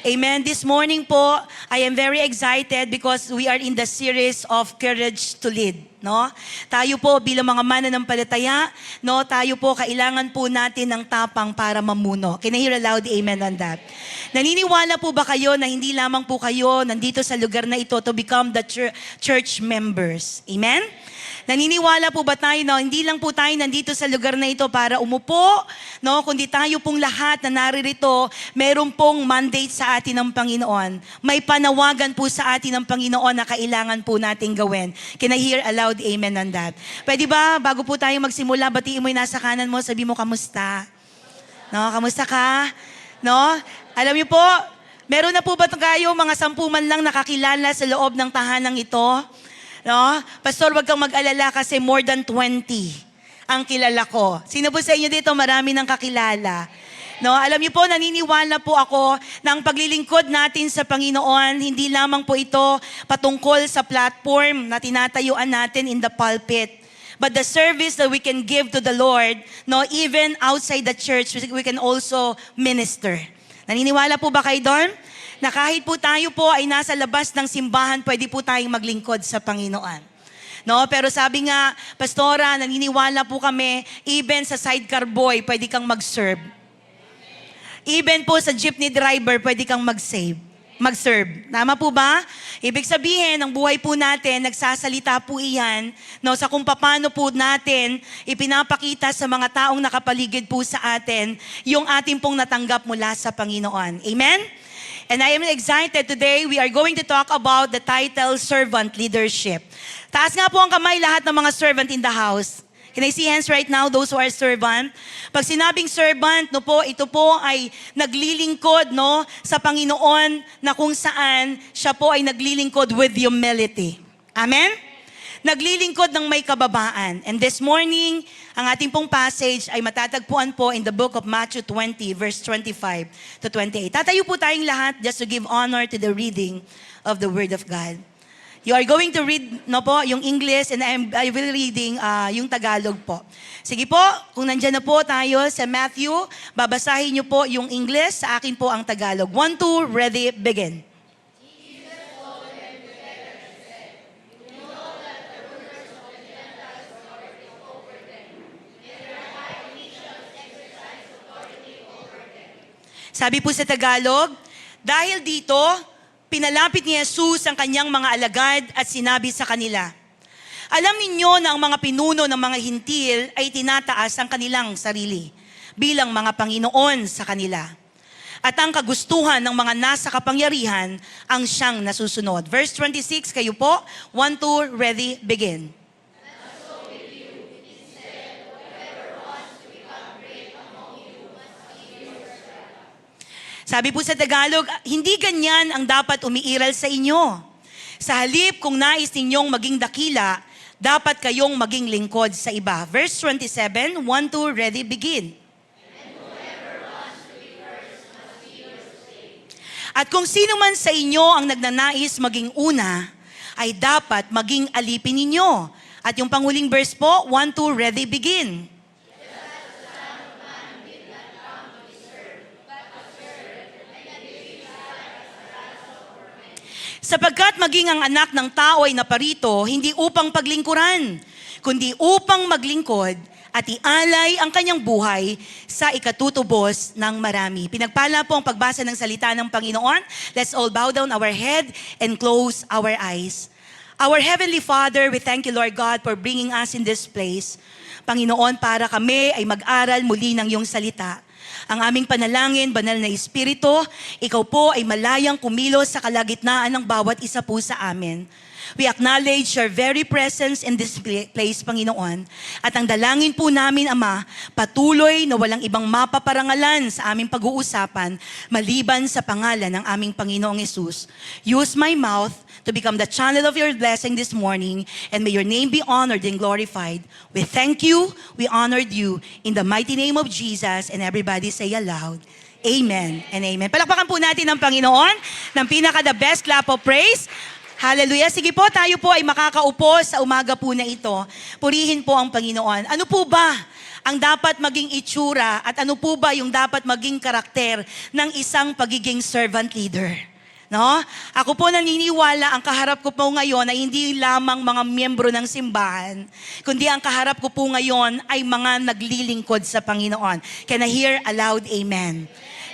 Amen. This morning po, I am very excited because we are in the series of Courage to Lead. No? Tayo po bilang mga mananampalataya, no, tayo po kailangan po natin ng tapang para mamuno. Can I hear a loud amen on that? Naniniwala po ba kayo na hindi lamang po kayo nandito sa lugar na ito to become the church members? Amen? Naniniwala po ba tayo na hindi lang po tayo nandito sa lugar na ito para umupo, no? Kundi tayo pong lahat na naririto, meron pong mandate sa atin ng Panginoon. May panawagan po sa atin ng Panginoon na kailangan po nating gawin. Can I hear a loud amen on that? Pwede ba, bago po tayo magsimula, batiin mo yung nasa kanan mo, sabi mo, kamusta? No, kamusta ka? No? Alam niyo po, meron na po ba kayo mga 10 man lang nakakilala sa loob ng tahanang ito? No? Pastor, wag kang mag-alala kasi more than 20 ang kilala ko. Sino po sa inyo dito marami ng kakilala? No, alam niyo po, naniniwala po ako na ang paglilingkod natin sa Panginoon, hindi lamang po ito patungkol sa platform na tinatayuan natin in the pulpit. But the service that we can give to the Lord, no, even outside the church, we can also minister. Naniniwala po ba kayo doon? Na kahit po tayo po ay nasa labas ng simbahan, pwede po tayong maglingkod sa Panginoon. No, pero sabi nga, Pastora, naniniwala po kami, even sa sidecar boy, pwede kang mag-serve. Even po sa jeepney driver, pwede kang mag-serve. Tama po ba? Ibig sabihin, ang buhay po natin, nagsasalita po iyan, no, sa kung paano po natin ipinapakita sa mga taong nakapaligid po sa atin, yung ating pong natanggap mula sa Panginoon. Amen? And I am excited today, we are going to talk about the title, Servant Leadership. Taas nga po ang kamay lahat ng mga servant in the house. Can I see hands right now, those who are servant? Pag sinabing servant, no po, ito po ay naglilingkod, no, sa Panginoon na kung saan siya po ay naglilingkod with humility. Amen? Naglilingkod ng may kababaan. And this morning, ang ating pong passage ay matatagpuan po in the book of Matthew 20, verse 25 to 28. Tatayo po tayong lahat just to give honor to the reading of the Word of God. You are going to read, no po, yung English and I will reading yung Tagalog po. Sige po, kung nandyan na po tayo sa Matthew, babasahin niyo po yung English, sa akin po ang Tagalog. 1, 2, ready, begin. Sabi po sa Tagalog, dahil dito, pinalapit ni Jesus ang kanyang mga alagad at sinabi sa kanila, alam ninyo na ang mga pinuno ng mga hintil ay tinataas ang kanilang sarili bilang mga Panginoon sa kanila. At ang kagustuhan ng mga nasa kapangyarihan ang siyang nasusunod. Verse 26, kayo po, 1, 2, ready, begin. Sabi po sa Tagalog, hindi ganyan ang dapat umiiral sa inyo. Sa halip, kung nais ninyong maging dakila, dapat kayong maging lingkod sa iba. Verse 27, 1, 2, ready, begin. At kung sino man sa inyo ang nagnanais maging una, ay dapat maging alipin ninyo. At yung panghuling verse po, 1, 2, ready, begin. Sapagkat maging ang anak ng tao ay naparito, hindi upang paglingkuran, kundi upang maglingkod at ialay ang kanyang buhay sa ikatutubos ng marami. Pinagpala po ang pagbasa ng salita ng Panginoon. Let's all bow down our head and close our eyes. Our Heavenly Father, we thank you, Lord God, for bringing us in this place. Panginoon, para kami ay mag-aral muli ng iyong salita. Ang aming panalangin, banal na Espiritu, ikaw po ay malayang kumilos sa kalagitnaan ng bawat isa po sa amin. We acknowledge your very presence in this place, Panginoon. At ang dalangin po namin, Ama, patuloy na walang ibang mapaparangalan sa aming pag-uusapan maliban sa pangalan ng aming Panginoong Yesus. Use my mouth to become the channel of your blessing this morning, and may your name be honored and glorified. We thank you, we honored you, in the mighty name of Jesus, and everybody say aloud, Amen and Amen. Palakpakan po natin ang Panginoon ng pinaka-the best clap of praise. Hallelujah. Sige po, tayo po ay makakaupo sa umaga po na ito. Purihin po ang Panginoon. Ano po ba ang dapat maging itsura at ano po ba yung dapat maging karakter ng isang pagiging servant leader? No? Ako po naniniwala, ang kaharap ko po ngayon ay hindi lamang mga miyembro ng simbahan, kundi ang kaharap ko po ngayon ay mga naglilingkod sa Panginoon. Can I hear aloud, amen?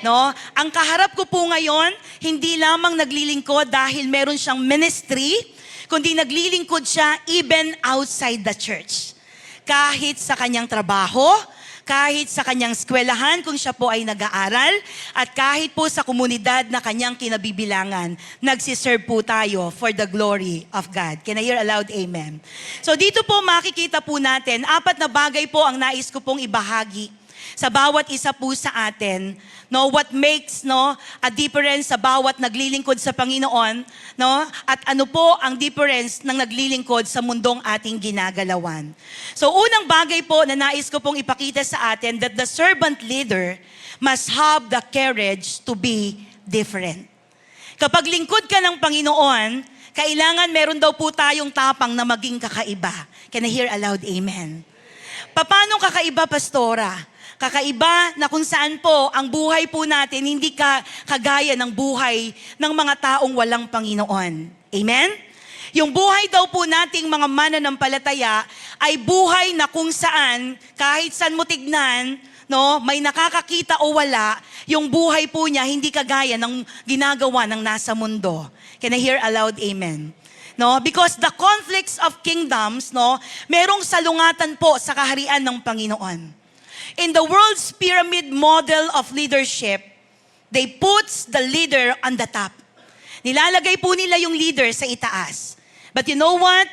No? Ang kaharap ko po ngayon, hindi lamang naglilingkod dahil meron siyang ministry, kundi naglilingkod siya even outside the church. Kahit sa kanyang trabaho, kahit sa kanyang eskwelahan kung siya po ay nag-aaral, at kahit po sa komunidad na kanyang kinabibilangan, nagsiserve po tayo for the glory of God. Can I hear aloud, amen? So dito po makikita po natin, 4 na bagay po ang nais ko pong ibahagi sa bawat isa po sa atin, no, what makes a difference sa bawat naglilingkod sa Panginoon, no, at ano po ang difference ng naglilingkod sa mundong ating ginagalawan. So unang bagay po na nais ko pong ipakita sa atin, that the servant leader must have the courage to be different. Kapag lingkod ka ng Panginoon, kailangan meron daw po tayong tapang na maging kakaiba. Can I hear aloud, amen? Paano kakaiba, pastora? Kakaiba na kung saan po ang buhay po natin hindi kagaya ng buhay ng mga taong walang Panginoon. Amen? Yung buhay daw po nating mga mananampalataya ay buhay na kung saan kahit saan mo tignan, no, may nakakakita o wala, yung buhay po niya hindi kagaya ng ginagawa ng nasa mundo. Can I hear aloud, amen? No, because the conflicts of kingdoms, no, merong salungatan po sa kaharian ng Panginoon. In the world's pyramid model of leadership, they puts the leader on the top. Nilalagay po nila yung leader sa itaas. But you know what?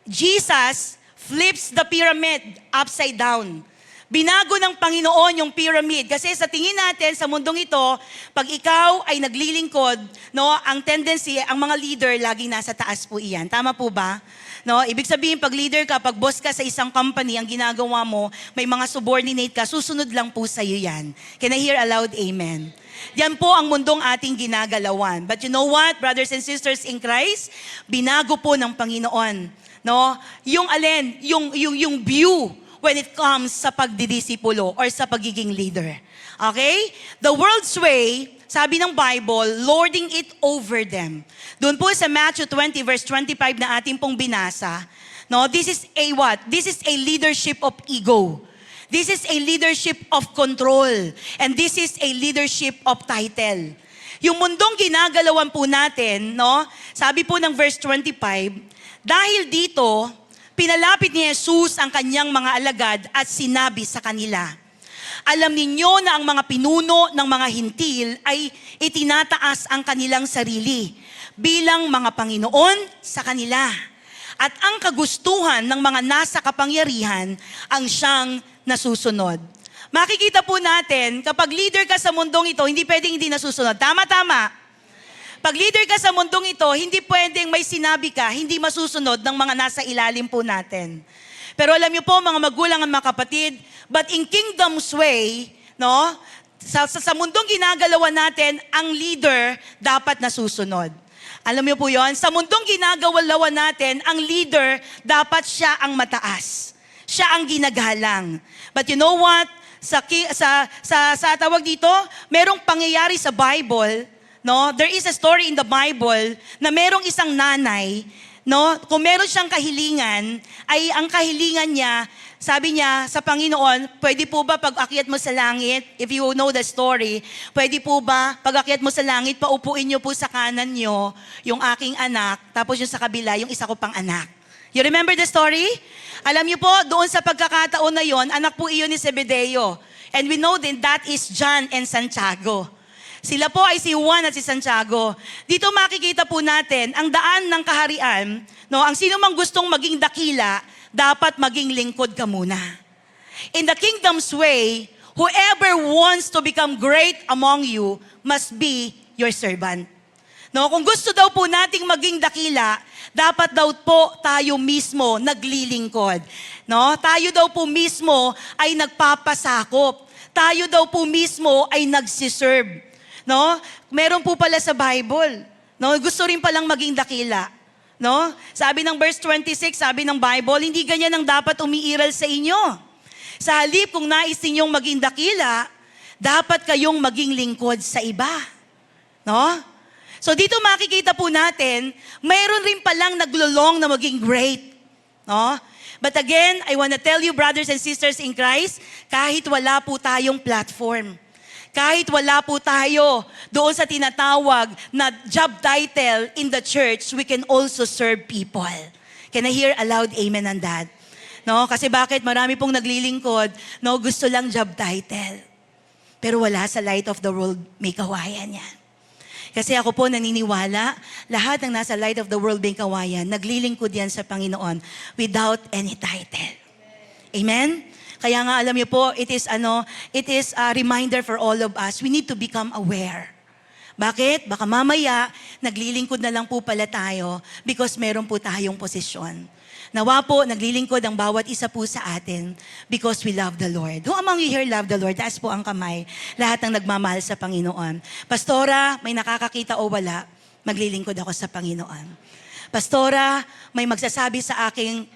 Jesus flips the pyramid upside down. Binago ng Panginoon yung pyramid. Kasi sa tingin natin sa mundong ito, pag ikaw ay naglilingkod, no, ang tendency, ang mga leader laging nasa taas po iyan. Tama po ba? No, ibig sabihin, pag leader ka, pag boss ka sa isang company, ang ginagawa mo, may mga subordinate ka, susunod lang po sa iyo yan. Can I hear aloud, amen? Yan po ang mundong ating ginagalawan. But you know what, brothers and sisters in Christ? Binago po ng Panginoon, no? Yung alin, yung view when it comes sa pagdidisipulo or sa pagiging leader. Okay? The world's way, sabi ng Bible, lording it over them. Doon po sa Matthew 20 verse 25 na ating pong binasa, no, this is a what? This is a leadership of ego. This is a leadership of control. And this is a leadership of title. Yung mundong ginagalawan po natin, no, sabi po ng verse 25, dahil dito, pinalapit ni Jesus ang kanyang mga alagad at sinabi sa kanila, alam ninyo na ang mga pinuno ng mga hintil ay itinataas ang kanilang sarili bilang mga Panginoon sa kanila. At ang kagustuhan ng mga nasa kapangyarihan ang siyang nasusunod. Makikita po natin, kapag leader ka sa mundong ito, hindi pwedeng hindi nasusunod. Tama-tama. Pag leader ka sa mundong ito, hindi pwedeng may sinabi ka, hindi masusunod ng mga nasa ilalim po natin. Pero alam niyo po, mga magulang at mga kapatid, but in kingdom's way, no, sa mundong ginagalawan natin, ang leader dapat nasusunod. Alam niyo po yon? Sa mundong ginagalawan natin, ang leader dapat siya ang mataas. Siya ang ginagalang. But you know what? Sa tawag dito, merong pangyayari sa Bible, no? There is a story in the Bible na merong isang nanay, no, kung meron siyang kahilingan, ay ang kahilingan niya, sabi niya sa Panginoon, pwede po ba pag-akyat mo sa langit, if you know the story, pwede po ba pag-akyat mo sa langit, paupuin niyo po sa kanan niyo yung aking anak, tapos yung sa kabila, yung isa ko pang anak. You remember the story? Alam niyo po, doon sa pagkakataon na yon, anak po iyon ni Zebedeo. And we know din that is John and Santiago. Sila po ay si Juan at si Santiago. Dito makikita po natin ang daan ng kaharian, no, ang sino mang gustong maging dakila, dapat maging lingkod ka muna. In the kingdom's way, whoever wants to become great among you must be your servant. No, kung gusto daw po nating maging dakila, dapat daw po tayo mismo naglilingkod. No, tayo daw po mismo ay nagpapasakop. Tayo daw po mismo ay nagsiserve. No? Meron po pala sa Bible. No? Gusto rin palang maging dakila. No? Sabi ng verse 26, sabi ng Bible, hindi ganyan ang dapat umiiral sa inyo. Sa halip, kung nais ninyong maging dakila, dapat kayong maging lingkod sa iba. No? So dito makikita po natin, mayroon rin palang naglulong na maging great. No? But again, I want to tell you, brothers and sisters in Christ, kahit wala po tayong platform, kahit wala po tayo doon sa tinatawag na job title in the church, we can also serve people. Can I hear a loud amen on that? No, kasi bakit marami pong naglilingkod, no, gusto lang job title. Pero wala sa light of the world, may kawayan yan. Kasi ako po naniniwala, lahat ng nasa light of the world, may kawayan, naglilingkod yan sa Panginoon without any title. Amen? Kaya nga alam niyo po, it is a reminder for all of us. We need to become aware. Bakit? Baka mamaya, naglilingkod na lang po pala tayo because meron po tayong posisyon. Nawa po, naglilingkod ang bawat isa po sa atin because we love the Lord. Who among you here love the Lord? Taas po ang kamay. Lahat ng nagmamahal sa Panginoon. Pastora, may nakakakita o wala, maglilingkod ako sa Panginoon. Pastora, may magsasabi sa aking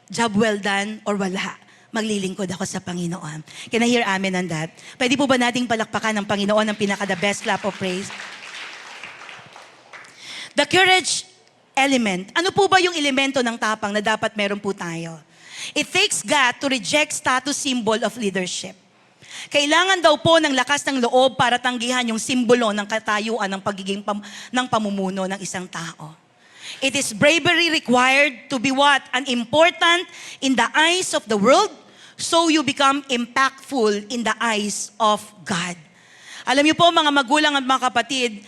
job well done or wala, maglilingkod ako sa Panginoon. Can I hear amen on that? Pwede po ba nating palakpakan ng Panginoon ng pinaka-the best clap of praise? The courage element. Ano po ba yung elemento ng tapang na dapat meron po tayo? It takes God to reject status symbol of leadership. Kailangan daw po ng lakas ng loob para tanggihan yung simbolo ng katayuan ng pagiging ng pamumuno ng isang tao. It is bravery required to be what? An important in the eyes of the world, so you become impactful in the eyes of God. Alam niyo po mga magulang at mga kapatid,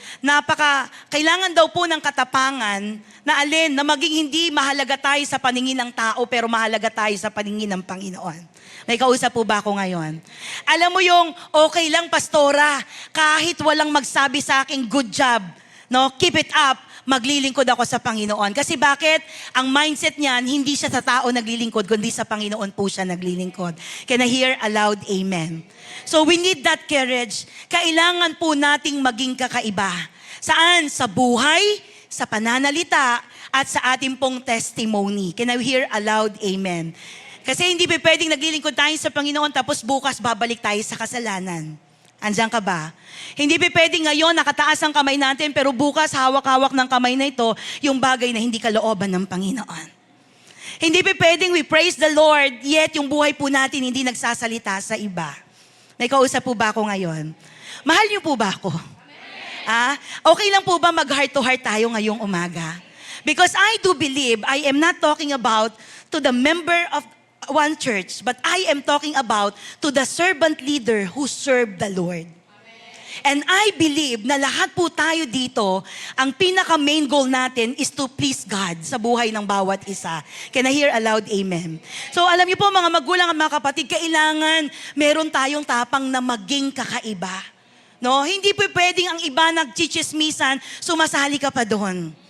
kailangan daw po ng katapangan na na maging hindi mahalaga tayo sa paningin ng tao pero mahalaga tayo sa paningin ng Panginoon. May kausap po ba ako ngayon? Alam mo yung okay lang pastora, kahit walang magsabi sa akin good job, no, keep it up, maglilingkod ako sa Panginoon. Kasi bakit? Ang mindset niyan, hindi siya sa tao naglilingkod, kundi sa Panginoon po siya naglilingkod. Can I hear a loud amen? So we need that courage. Kailangan po nating maging kakaiba. Saan? Sa buhay, sa pananalita, at sa ating pong testimony. Can I hear a loud amen? Kasi hindi pa pwedeng naglilingkod tayo sa Panginoon tapos bukas babalik tayo sa kasalanan. Andiyan ka ba? Hindi pa pwedeng ngayon nakataas ang kamay natin pero bukas hawak-hawak ng kamay na ito yung bagay na hindi kalooban ng Panginoon. Hindi pa pwedeng we praise the Lord yet yung buhay po natin hindi nagsasalita sa iba. May kausap po ba ako ngayon? Mahal niyo po ba ako? Okay lang po ba mag-heart to heart tayo ngayong umaga? Because I do believe, I am not talking about to the member of one church, but I am talking about to the servant leader who served the Lord. And I believe na lahat po tayo dito, ang pinaka-main goal natin is to please God sa buhay ng bawat isa. Can I hear a loud amen? So alam niyo po mga magulang at mga kapatid, kailangan meron tayong tapang na maging kakaiba. No? Hindi po pwedeng ang iba nagchichismisan, sumasali ka pa doon.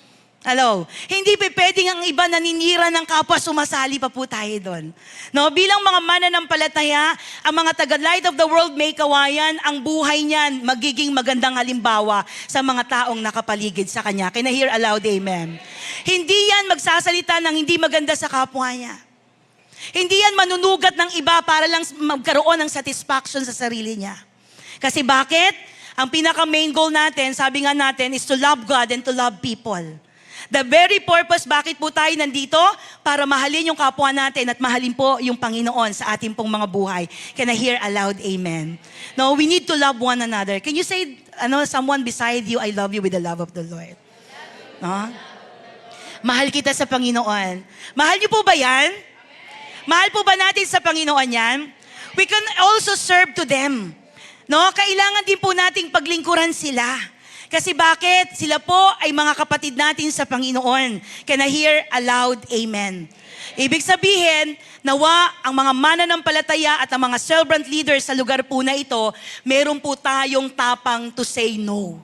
Hello? Hindi pa pwedeng ang iba naninira ng kapwa, sumasali pa po tayo doon. No? Bilang mga mananampalataya, ang mga taga-light of the world may kawayan, ang buhay niyan magiging magandang halimbawa sa mga taong nakapaligid sa kanya. Can I hear a loud amen? Hindi yan magsasalita ng hindi maganda sa kapwa niya. Hindi yan manunugat ng iba para lang magkaroon ng satisfaction sa sarili niya. Kasi bakit? Ang pinaka-main goal natin, sabi nga natin, is to love God and to love people. The very purpose, bakit po tayo nandito? Para mahalin yung kapwa natin at mahalin po yung Panginoon sa ating pong mga buhay. Can I hear a loud amen? No, we need to love one another. Can you say, someone beside you, I love you with the love of the Lord? No? Mahal kita sa Panginoon. Mahal niyo po ba yan? Mahal po ba natin sa Panginoon yan? We can also serve to them. No, kailangan din po nating paglingkuran sila. Kasi bakit? Sila po ay mga kapatid natin sa Panginoon. Can I hear a loud amen? Ibig sabihin, nawa ang mga mananampalataya at ang mga servant leaders sa lugar po na ito, meron po tayong tapang to say no.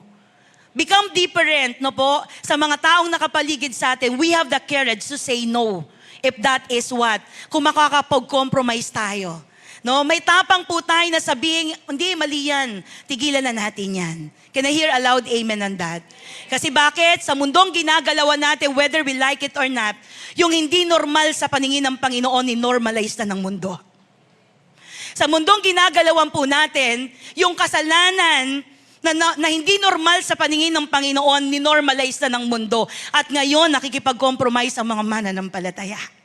Become different, no po? Sa mga taong nakapaligid sa atin, we have the courage to say no. If that is what? Kung makakapag-compromise tayo. No, may tapang po tayo na sabihing, hindi, mali yan. Tigilan na natin yan. Can I hear a loud amen on that? Kasi bakit? Sa mundong ginagalawan natin, whether we like it or not, yung hindi normal sa paningin ng Panginoon, ni-normalize na ng mundo. Sa mundong ginagalawan po natin, yung kasalanan na hindi normal sa paningin ng Panginoon, ni-normalize na ng mundo. At ngayon, nakikipag-compromise ang mga mananampalataya.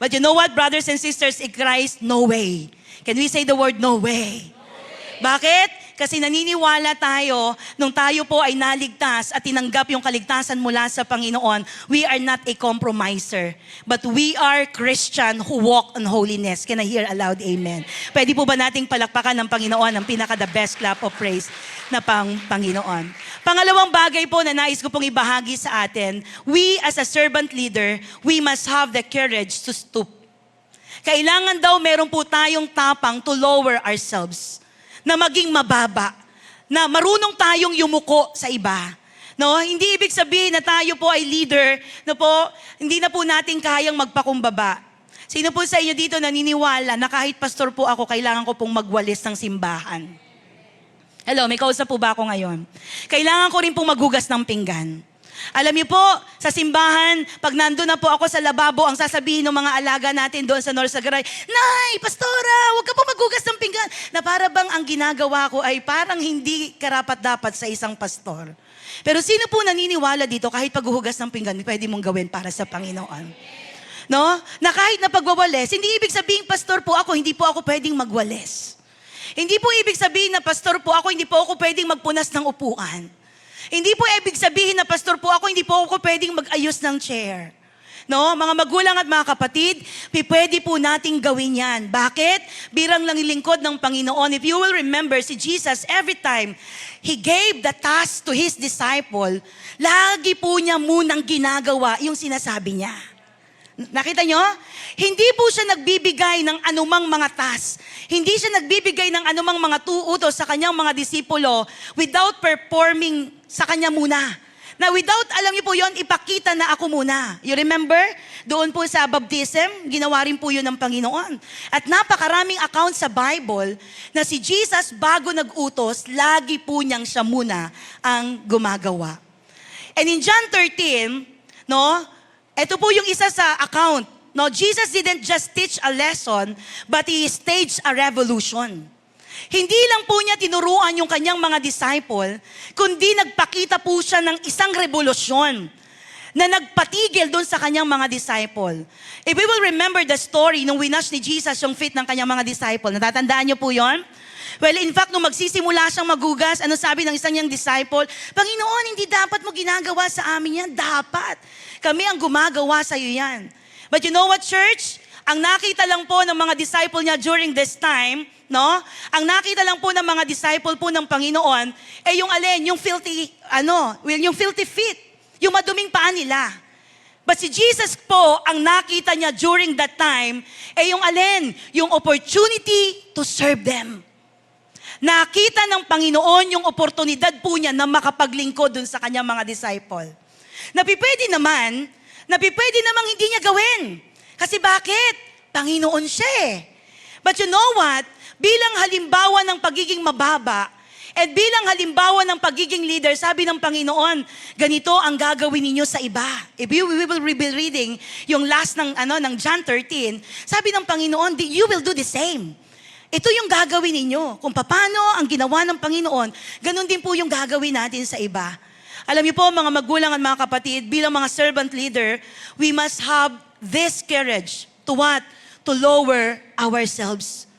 But you know what, brothers and sisters in Christ? No way. Can we say the word no way? Bakit? Kasi naniniwala tayo, nung tayo po ay naligtas at tinanggap yung kaligtasan mula sa Panginoon, we are not a compromiser, but we are Christian who walk in holiness. Can I hear a loud amen? Pwede po ba nating palakpakan ng Panginoon ang pinaka-the best clap of praise na Panginoon? Pangalawang bagay po na nais ko pong ibahagi sa atin, we as a servant leader, we must have the courage to stoop. Kailangan daw meron po tayong tapang to lower ourselves, na maging mababa, na marunong tayong yumuko sa iba. No, hindi ibig sabihin na tayo po ay leader, na po hindi na po natin kayang magpakumbaba. Sino po sa inyo dito naniniwala na kahit pastor po ako, kailangan ko pong magwalis ng simbahan? Hello, may kausap po ba ako ngayon? Kailangan ko rin pong maghugas ng pinggan. Alam niyo po, sa simbahan, pag nandun na po ako sa lababo, ang sasabihin ng mga alaga natin doon sa North Sagaray, Nay, Pastora, huwag ka po maghugas ng pinggan. Na para bang ang ginagawa ko ay parang hindi karapat-dapat sa isang pastor. Pero sino po naniniwala dito, kahit paghuhugas ng pinggan, pwede mong gawin para sa Panginoon? No? Na kahit na pagwawalis, hindi ibig sabihin, pastor po ako, hindi po ako pwedeng magwalis. Hindi po ibig sabihin na pastor po ako, hindi po ako pwedeng magpunas ng upuan. Hindi po ibig sabihin na pastor po ako, hindi po ako pwedeng mag-ayos ng chair. No? Mga magulang at mga kapatid, pwede po nating gawin yan. Bakit? Birang lang lingkod ng Panginoon. If you will remember, si Jesus, every time He gave the task to His disciple, lagi po niya munang ginagawa yung sinasabi niya. Nakita nyo? Hindi po siya nagbibigay ng anumang mga task. Hindi siya nagbibigay ng anumang mga utos sa kanyang mga disipulo without performing sa kanya muna. Na without, alam niyo po yon, ipakita na ako muna. You remember? Doon po sa baptism, ginawa rin po yun ng Panginoon. At napakaraming account sa Bible na si Jesus bago nag-utos, lagi po niyang siya muna ang gumagawa. And in John 13, no, ito po yung isa sa account. No, Jesus didn't just teach a lesson, but He staged a revolution. Hindi lang po niya tinuruan yung kanyang mga disciple, kundi nagpakita po siya ng isang revolusyon na nagpatigil doon sa kanyang mga disciple. If we will remember the story nung winash ni Jesus yung feet ng kanyang mga disciple, natatandaan niyo po yon? Well, in fact, nung magsisimula siyang magugas, ano sabi ng isang niyang disciple? Panginoon, hindi dapat mo ginagawa sa amin yan. Dapat. Kami ang gumagawa sa iyo yan. But you know what, church? Ang nakita lang po ng mga disciple niya during this time, no? Ang nakita lang po ng mga disciple po ng Panginoon, yung alin, yung filthy, yung filthy feet, yung maduming paa nila. But si Jesus po, ang nakita niya during that time, yung alin, yung opportunity to serve them. Nakita ng Panginoon yung oportunidad po niya na makapaglingkod dun sa kanyang mga disciple. Napipwede namang hindi niya gawin. Kasi bakit? Panginoon siya eh. But you know what? Bilang halimbawa ng pagiging mababa, at bilang halimbawa ng pagiging leader, sabi ng Panginoon, ganito ang gagawin ninyo sa iba. If we will be reading yung last ng John 13, sabi ng Panginoon, you will do the same. Ito yung gagawin ninyo. Kung paano ang ginawa ng Panginoon, ganun din po yung gagawin natin sa iba. Alam niyo po, mga magulang at mga kapatid, bilang mga servant leader, we must have this courage to what? To lower ourselves.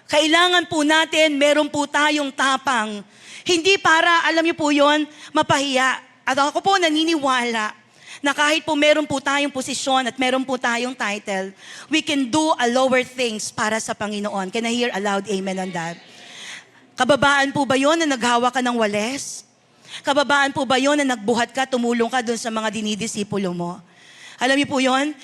Kailangan po natin, meron po tayong tapang. Hindi para, alam niyo po yon, mapahiya. At ako po naniniwala na kahit po meron po tayong posisyon at meron po tayong title, we can do a lower things para sa Panginoon. Can I hear a loud amen on that? Kababaan po ba yon na naghawa ka ng wales? Kababaan po ba yon na nagbuhat ka, tumulong ka dun sa mga dinidisipulo mo? Alam niyo po yon?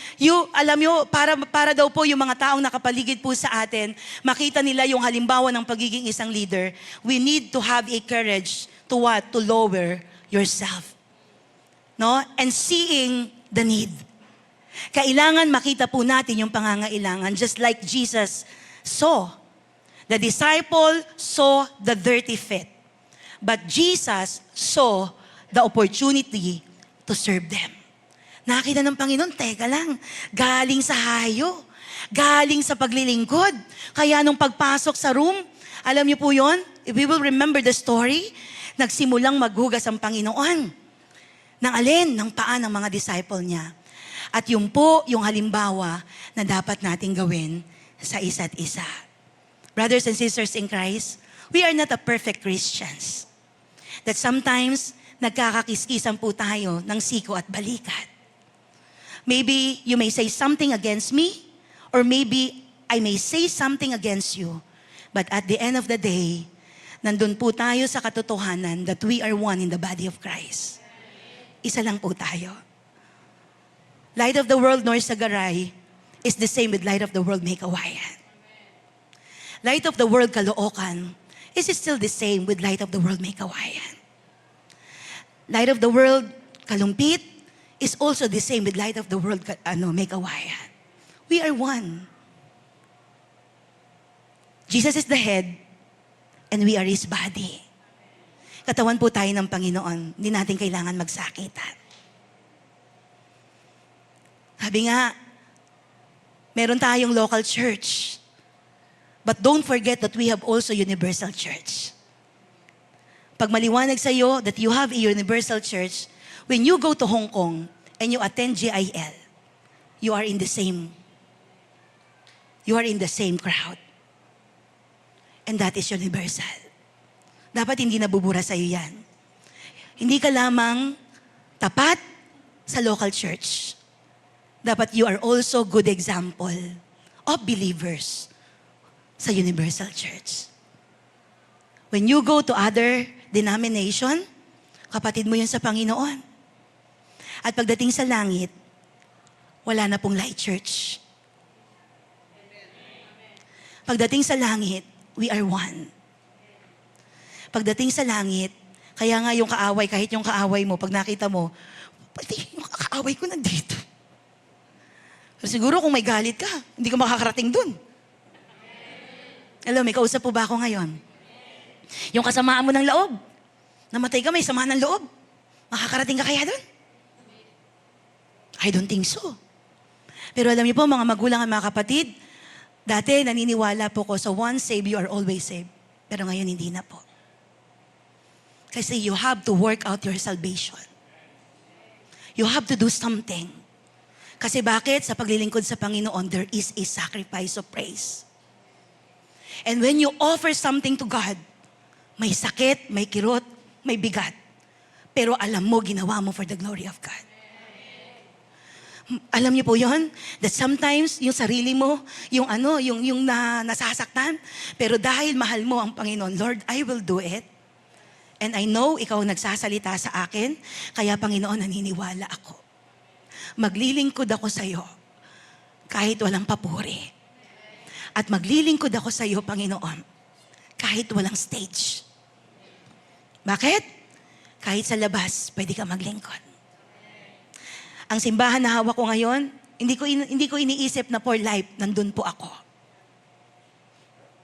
Alam niyo, para daw po yung mga taong nakapaligid po sa atin, makita nila yung halimbawa ng pagiging isang leader, we need to have a courage to what? To lower yourself. No? And seeing the need. Kailangan makita po natin yung pangangailangan, just like Jesus saw The disciple saw the dirty feet, but Jesus saw the opportunity to serve them. Nakita ng Panginoon, teka lang, galing sa hayo, galing sa paglilingkod. Kaya nung pagpasok sa room, alam niyo po yon, if we will remember the story, nagsimulang maghugas ang Panginoon ng alin, ng paa ng mga disciple niya. At yun po yung halimbawa na dapat nating gawin sa isa't isa. Brothers and sisters in Christ, we are not a perfect Christians. That sometimes, nagkakakiskisan po tayo ng siko at balikat. Maybe you may say something against me, or maybe I may say something against you. But at the end of the day, nandun po tayo sa katotohanan that we are one in the body of Christ. Isa lang po tayo. Light of the world, nor Sagaray, is the same with Light of the world, Mekawayan. Light of the world, Caloocan, is still the same with Light of the world, Mekawayan. Light of the world, Kalumpit, is also the same with Light of the world, Mekawayan. We are one. Jesus is the head, and we are His body. Katawan po tayo ng Panginoon. Hindi natin kailangan magsakitan. Sabi nga, meron tayong local church. But don't forget that we have also universal church. Pag maliwanag sa iyo that you have a universal church, when you go to Hong Kong and you attend GIL, you are in the same crowd. And that is universal. Dapat hindi nabubura sa iyo yan. Hindi ka lamang tapat sa local church. Dapat you are also good example of believers sa universal church. When you go to other denomination, kapatid mo yun sa Panginoon. At pagdating sa langit, wala na pong light church. Pagdating sa langit, we are one. Pagdating sa langit, kaya nga yung kaaway, kahit yung kaaway mo, pag nakita mo, pati yung kaaway ko nandito. Pero siguro kung may galit ka, hindi ka makakarating dun. Hello, may kausap po ba ako ngayon? Yung kasamaan mo ng loob, namatay ka, may sama ng loob. Makakarating ka kaya dun? I don't think so. Pero alam niyo po, mga magulang at mga kapatid, dati naniniwala po ko sa once saved, you are always saved. Pero ngayon hindi na po. Kasi you have to work out your salvation. You have to do something. Kasi bakit? Sa paglilingkod sa Panginoon, there is a sacrifice of praise. And when you offer something to God, may sakit, may kirot, may bigat. Pero alam mo, ginawa mo for the glory of God. Alam niyo po yon, that sometimes yung sarili mo, yung nasasaktan, pero dahil mahal mo ang Panginoon, Lord, I will do it. And I know ikaw nagsasalita sa akin, kaya Panginoon, naniniwala ako. Maglilingkod ako sa iyo kahit walang papuri. At maglilingkod ako sa iyo, Panginoon, kahit walang stage. Bakit? Kahit sa labas, pwede ka maglingkod. Ang simbahan na hawak ko ngayon, hindi ko iniisip na for life, nandun po ako.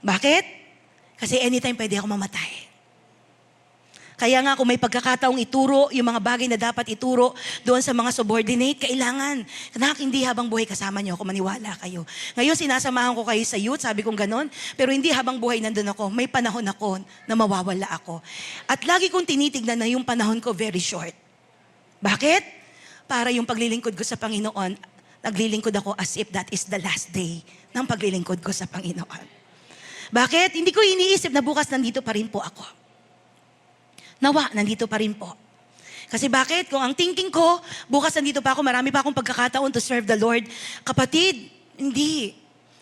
Bakit? Kasi anytime pwede ako mamatay. Kaya nga kung may pagkakataong ituro, yung mga bagay na dapat ituro doon sa mga subordinate, kailangan. Kanak, hindi habang buhay kasama niyo ako, maniwala kayo. Ngayon sinasamahan ko kayo sa youth, sabi kong ganon, pero hindi habang buhay nandun ako, may panahon ako na mawawala ako. At lagi kong tinitignan na yung panahon ko very short. Bakit? Para yung paglilingkod ko sa Panginoon, naglilingkod ako as if that is the last day ng paglilingkod ko sa Panginoon. Bakit? Hindi ko iniisip na bukas nandito pa rin po ako. Nawa, nandito pa rin po. Kasi bakit? Kung ang thinking ko, bukas nandito pa ako, marami pa akong pagkakataon to serve the Lord. Kapatid, hindi.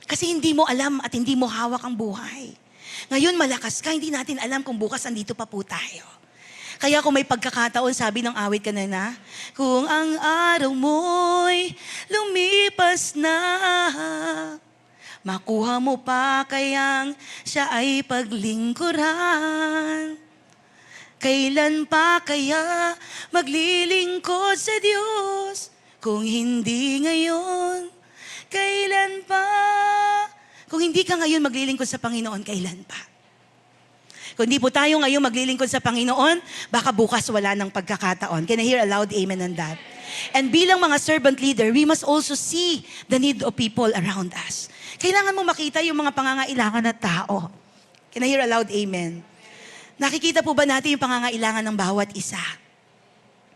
Kasi hindi mo alam at hindi mo hawak ang buhay. Ngayon malakas ka, hindi natin alam kung bukas nandito pa po tayo. Kaya kung may pagkakataon, sabi ng awit kanina, kung ang araw mo'y lumipas na, makuha mo pa kayang siya ay paglingkuran. Kailan pa kaya maglilingkod sa Diyos kung hindi ngayon? Kailan pa? Kung hindi ka ngayon maglilingkod sa Panginoon, kailan pa? Kung hindi po tayo ngayon maglilingkod sa Panginoon, baka bukas wala ng pagkakataon. Can I hear a loud amen on that? And bilang mga servant leader, we must also see the need of people around us. Kailangan mo makita yung mga pangangailangan ng tao. Can I hear a loud amen? Nakikita po ba natin yung pangangailangan ng bawat isa?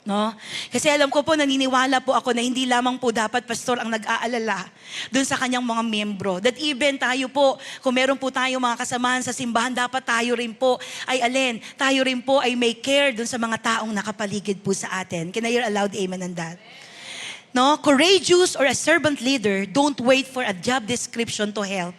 No? Kasi alam ko po, naniniwala po ako na hindi lamang po dapat pastor ang nag-aalala dun sa kanyang mga membro. That even tayo po, kung meron po tayong mga kasamahan sa simbahan, dapat tayo rin po tayo rin po ay may care dun sa mga taong nakapaligid po sa atin. Can I hear a loud amen on that? No? Courageous or a servant leader, don't wait for a job description to help.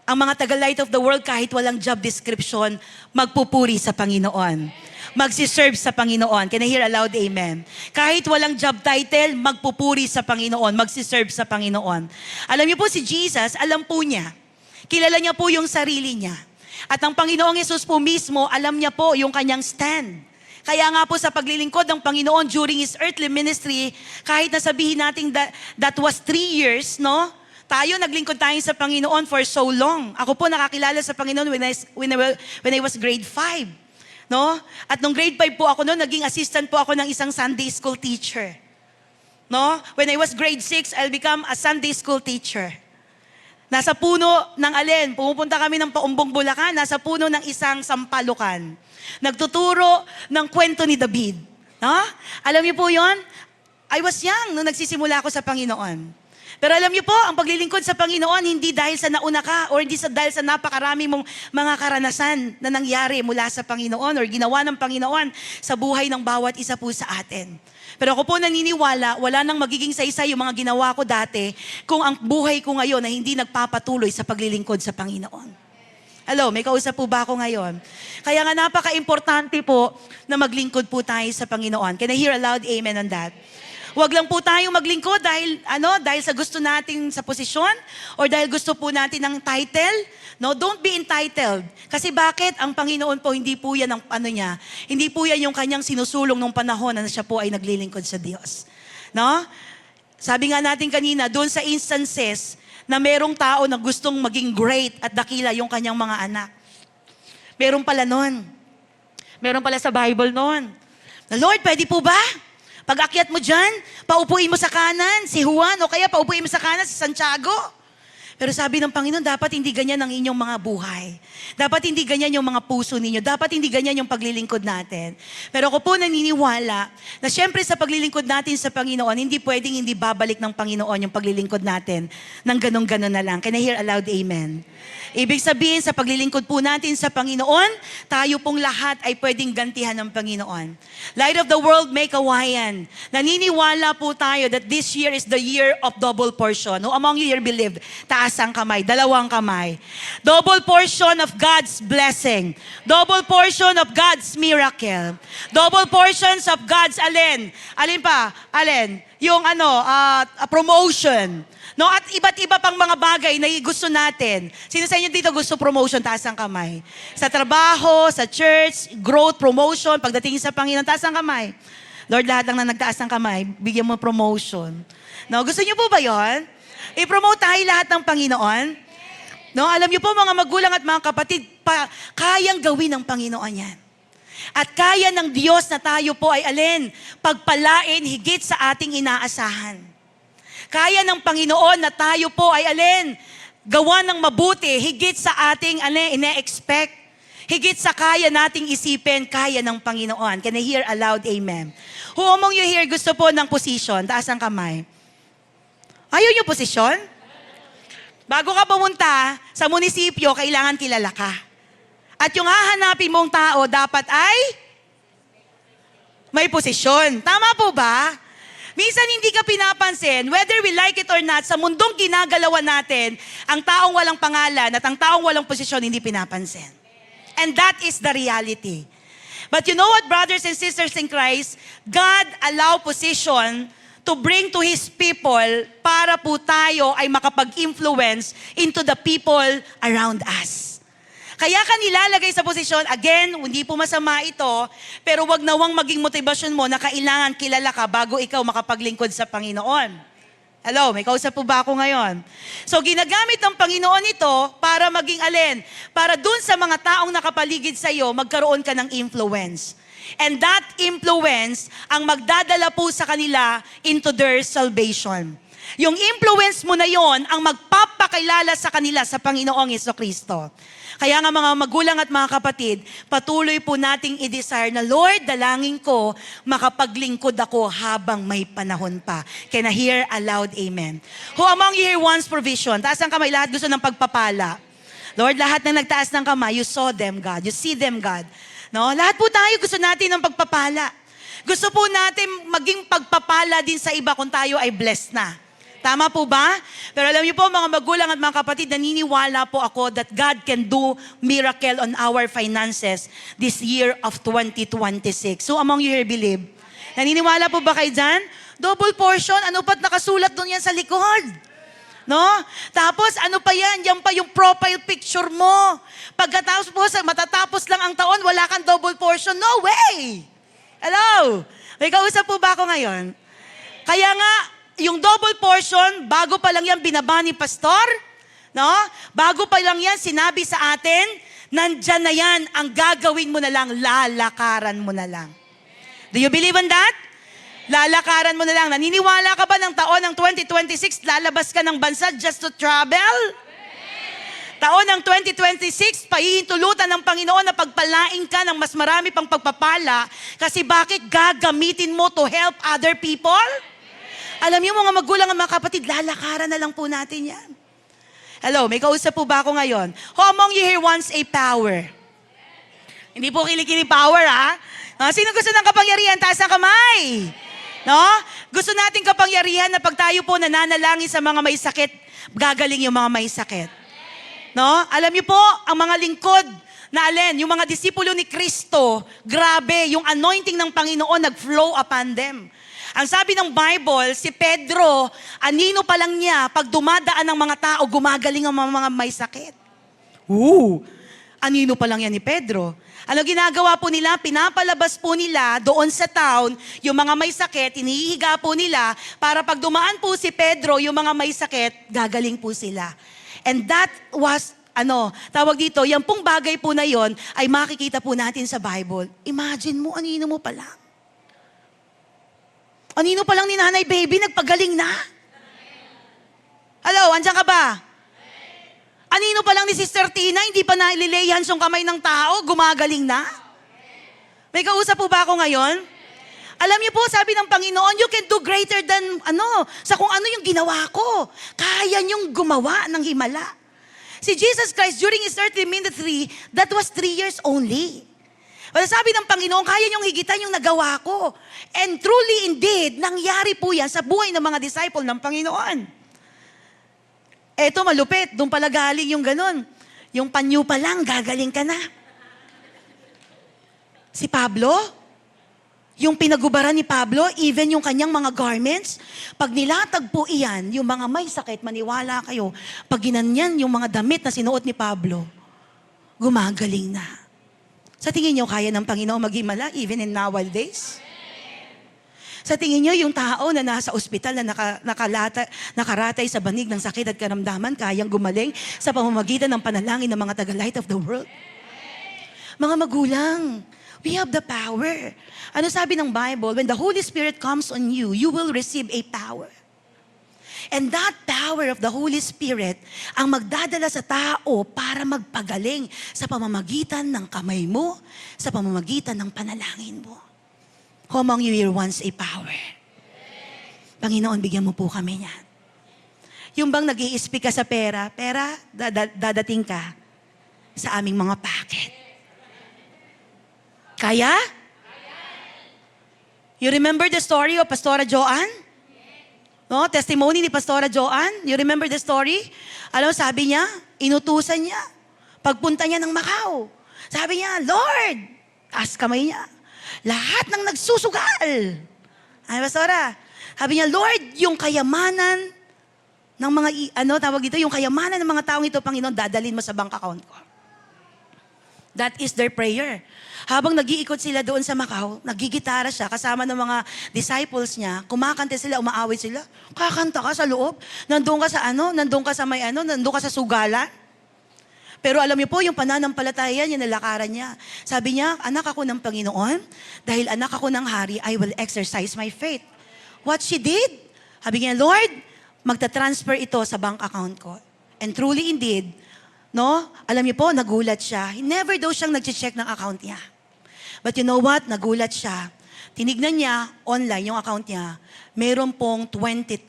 Ang mga taga-Light of the World, kahit walang job description, magpupuri sa Panginoon. Magsiserve sa Panginoon. Can I hear a loud amen? Kahit walang job title, magpupuri sa Panginoon, magsiserve sa Panginoon. Alam niyo po si Jesus, alam po niya. Kilala niya po yung sarili niya. At ang Panginoong Yesus po mismo, alam niya po yung kanyang stand. Kaya nga po sa paglilingkod ng Panginoon during His earthly ministry, kahit nasabihin natin that was 3 years, no? Tayo, naglingkod tayo sa Panginoon for so long. Ako po nakakilala sa Panginoon when I was grade 5. No? At nung grade 5 po ako noon, naging assistant po ako ng isang Sunday school teacher. No? When I was grade 6, I'll become a Sunday school teacher. Nasa puno ng alin, pumupunta kami ng Paumbong, Bulacan, nasa puno ng isang sampalukan. Nagtuturo ng kwento ni David. No? Alam niyo po yon? I was young nung nagsisimula ako sa Panginoon. Pero alam niyo po, ang paglilingkod sa Panginoon, hindi dahil sa nauna ka or hindi dahil sa napakarami mong mga karanasan na nangyari mula sa Panginoon or ginawa ng Panginoon sa buhay ng bawat isa po sa atin. Pero ako po naniniwala, wala nang magiging saysay yung mga ginawa ko dati kung ang buhay ko ngayon ay hindi nagpapatuloy sa paglilingkod sa Panginoon. Hello, may kausap po ba ako ngayon? Kaya nga napaka-importante po na maglingkod po tayo sa Panginoon. Can I hear a loud amen on that? Huwag lang po tayong maglingkod dahil sa gusto natin sa posisyon or dahil gusto po natin ng title. No, don't be entitled. Kasi bakit? Ang Panginoon po, hindi po yan hindi po yan yung kanyang sinusulong nung panahon na siya po ay naglilingkod sa Diyos. No? Sabi nga natin kanina, doon sa instances na merong tao na gustong maging great at dakila yung kanyang mga anak. Meron pala nun. Meron pala sa Bible nun. Na Lord, pwede po ba? Pag akyat mo dyan, paupuin mo sa kanan si Juan o kaya paupuin mo sa kanan si Santiago. Pero sabi ng Panginoon, dapat hindi ganyan ang inyong mga buhay. Dapat hindi ganyan yung mga puso ninyo. Dapat hindi ganyan yung paglilingkod natin. Pero ako po naniniwala na syempre sa paglilingkod natin sa Panginoon, hindi pwedeng hindi babalik ng Panginoon yung paglilingkod natin ng ganun-ganun na lang. Can I hear a loud amen? Ibig sabihin, sa paglilingkod po natin sa Panginoon, tayo pong lahat ay pwedeng gantihan ng Panginoon. Light of the World, make Hawaiian. Naniniwala po tayo that this year is the year of double portion. Who among you here believe? Taas ang kamay, dalawang kamay. Double portion of God's blessing. Double portion of God's miracle. Double portions of God's alin? Alin pa? Alin? Yung promotion. No, at iba't iba pang mga bagay na gusto natin. Sino sa inyo dito gusto promotion? Taas ang kamay. Sa trabaho, sa church, growth, promotion, pagdating sa Panginoon, taas ang kamay. Lord, lahat lang na nagtaas ng kamay, bigyan mo promotion. No, gusto niyo po ba yon? I-promote tayo lahat ng Panginoon? No, alam niyo po mga magulang at mga kapatid, kayang gawin ng Panginoon yan. At kaya ng Diyos na tayo po ay alin? Pagpalain higit sa ating inaasahan. Kaya ng Panginoon na tayo po ay alin? Gawa ng mabuti, higit sa ating ine-expect. Higit sa kaya nating isipin, kaya ng Panginoon. Can I hear a loud amen? Who among you here gusto po ng posisyon? Taas ang kamay. Ayaw niyo posisyon? Bago ka pumunta sa munisipyo, kailangan kilala ka. At yung hahanapin mong tao, dapat ay may posisyon. Tama po ba? Minsan hindi ka pinapansin, whether we like it or not, sa mundong ginagalawan natin, ang taong walang pangalan at ang taong walang posisyon hindi pinapansin. And that is the reality. But you know what, brothers and sisters in Christ? God allow position to bring to His people para po tayo ay makapag-influence into the people around us. Kaya ka nilalagay sa posisyon, again, hindi po masama ito, pero wag nawang maging motivasyon mo na kailangan kilala ka bago ikaw makapaglingkod sa Panginoon. Hello, may kausap po ba ako ngayon? So ginagamit ng Panginoon ito para maging alin? Para dun sa mga taong nakapaligid sa iyo, magkaroon ka ng influence. And that influence ang magdadala po sa kanila into their salvation. Yung influence mo na yon ang magpapakilala sa kanila sa Panginoong Jesucristo. Kaya nga mga magulang at mga kapatid, patuloy po nating i-desire na, Lord, dalangin ko, makapaglingkod ako habang may panahon pa. Can I hear aloud, amen? Who among you here wants provision? Taas ang kamay, lahat gusto ng pagpapala. Lord, lahat ng nagtaas ng kamay, you saw them, God. You see them, God. No? Lahat po tayo gusto natin ng pagpapala. Gusto po natin maging pagpapala din sa iba kung tayo ay blessed na. Tama po ba? Pero alam niyo po mga magulang at mga kapatid, naniniwala po ako that God can do miracle on our finances this year of 2026. So among you here believe? Naniniwala po ba kayo dyan? Double portion, ano pa't nakasulat doon yan sa likod? No? Tapos ano pa yan? Yan pa yung profile picture mo. Pagkatapos po, matatapos lang ang taon, wala kang double portion. No way! Hello? May kausap po ba ako ngayon? Kaya nga, yung double portion, bago pa lang yan binaba ni pastor, no? Bago pa lang yan sinabi sa atin, nandyan na yan, ang gagawin mo na lang, lalakaran mo na lang. Do you believe in that? Lalakaran mo na lang. Naniniwala ka ba ng taon ng 2026, lalabas ka ng bansa just to travel? Taon ng 2026, pahihintulutan ng Panginoon na pagpalain ka ng mas marami pang pagpapala kasi bakit gagamitin mo to help other people? Alam niyo mga magulang at mga kapatid, lalakaran na lang po natin yan. Hello, may kausap po ba ako ngayon? Who among you here wants a power? Hindi po kilikili power, ha? Sino gusto ng kapangyarihan? Taas ang kamay. No? Gusto natin kapangyarihan na pag tayo po nananalangin sa mga may sakit, gagaling yung mga may sakit. No? Alam niyo po, ang mga lingkod na alin, yung mga disipulo ni Kristo, grabe, yung anointing ng Panginoon nag-flow upon them. Ang sabi ng Bible, si Pedro, anino pa lang niya, pag dumadaan ng mga tao, gumagaling ang mga may sakit. Anino pa lang yan ni Pedro. Ano ginagawa po nila? Pinapalabas po nila doon sa town, yung mga may sakit, inihihiga po nila, para pag dumaan po si Pedro, yung mga may sakit, gagaling po sila. And that was, tawag dito, yung pong bagay po na yon ay makikita po natin sa Bible. Imagine mo, anino mo pa lang. Anino pa lang ni Nanay Baby, nagpagaling na? Hello, andyan ka ba? Anino pa lang ni Sister Tina, hindi pa nalilay hands yung kamay ng tao, gumagaling na? May kausap po ba ako ngayon? Alam niyo po, sabi ng Panginoon, you can do greater than sa kung ano yung ginawa ko. Kaya niyong gumawa ng himala. Si Jesus Christ, during His earthly ministry, that was 3 years only. Well, sabi ng Panginoon, kaya niyong higitan yung nagawa ko. And truly indeed, nangyari po yan sa buhay ng mga disciple ng Panginoon. Eto, malupit. Doon pala galing yung ganun. Yung panyo pa lang, gagaling ka na. Si Pablo, yung pinagubaran ni Pablo, even yung kanyang mga garments, pag nilatag po iyan, yung mga may sakit, maniwala kayo, pag ginanyan yung mga damit na sinuot ni Pablo, gumagaling na. Sa tingin niyo, kaya ng Panginoon maghimala even in nowadays? Sa tingin niyo, yung tao na nasa ospital na nakaratay sa banig ng sakit at karamdaman, kayang gumaling sa pamamagitan ng panalangin ng mga taga-light of the world? Mga magulang, we have the power. Ano sabi ng Bible? When the Holy Spirit comes on you, you will receive a power. And that power of the Holy Spirit ang magdadala sa tao para magpagaling sa pamamagitan ng kamay mo, sa pamamagitan ng panalangin mo. Who among you here wants a power? Panginoon, bigyan mo po kami niyan. Yung bang nag-i-speak ka sa pera, dadating ka sa aming mga packet. Kaya? You remember the story of Pastora Joanne? No, testimony ni Pastora Joanne. You remember the story? Alam mo, sabi niya, inutusan niya. Pagpunta niya ng Macau, sabi niya, Lord, taas kamay niya. Lahat ng nagsusugal. Ay, Pastora, sabi niya, Lord, yung kayamanan ng mga, tawag dito, yung kayamanan ng mga taong ito, Panginoon, dadalhin mo sa bank account ko. That is their prayer. Habang nag-iikot sila doon sa Macau, nagigitara siya kasama ng mga disciples niya, kumakanta sila, umaawit sila. Kakanta ka sa loob. Nandun ka sa nandun ka sa nandun ka sa sugalan. Pero alam niyo po, yung pananampalataya niya, nalakaran niya. Sabi niya, anak ako ng Panginoon, dahil anak ako ng hari, I will exercise my faith. What she did? Sabi niya, Lord, magta-transfer ito sa bank account ko. And truly indeed, no? Alam niyo po, nagulat siya. Never daw siyang nag-check ng account niya. But you know what? Nagulat siya. Tinignan niya, online, yung account niya, meron pong $20,000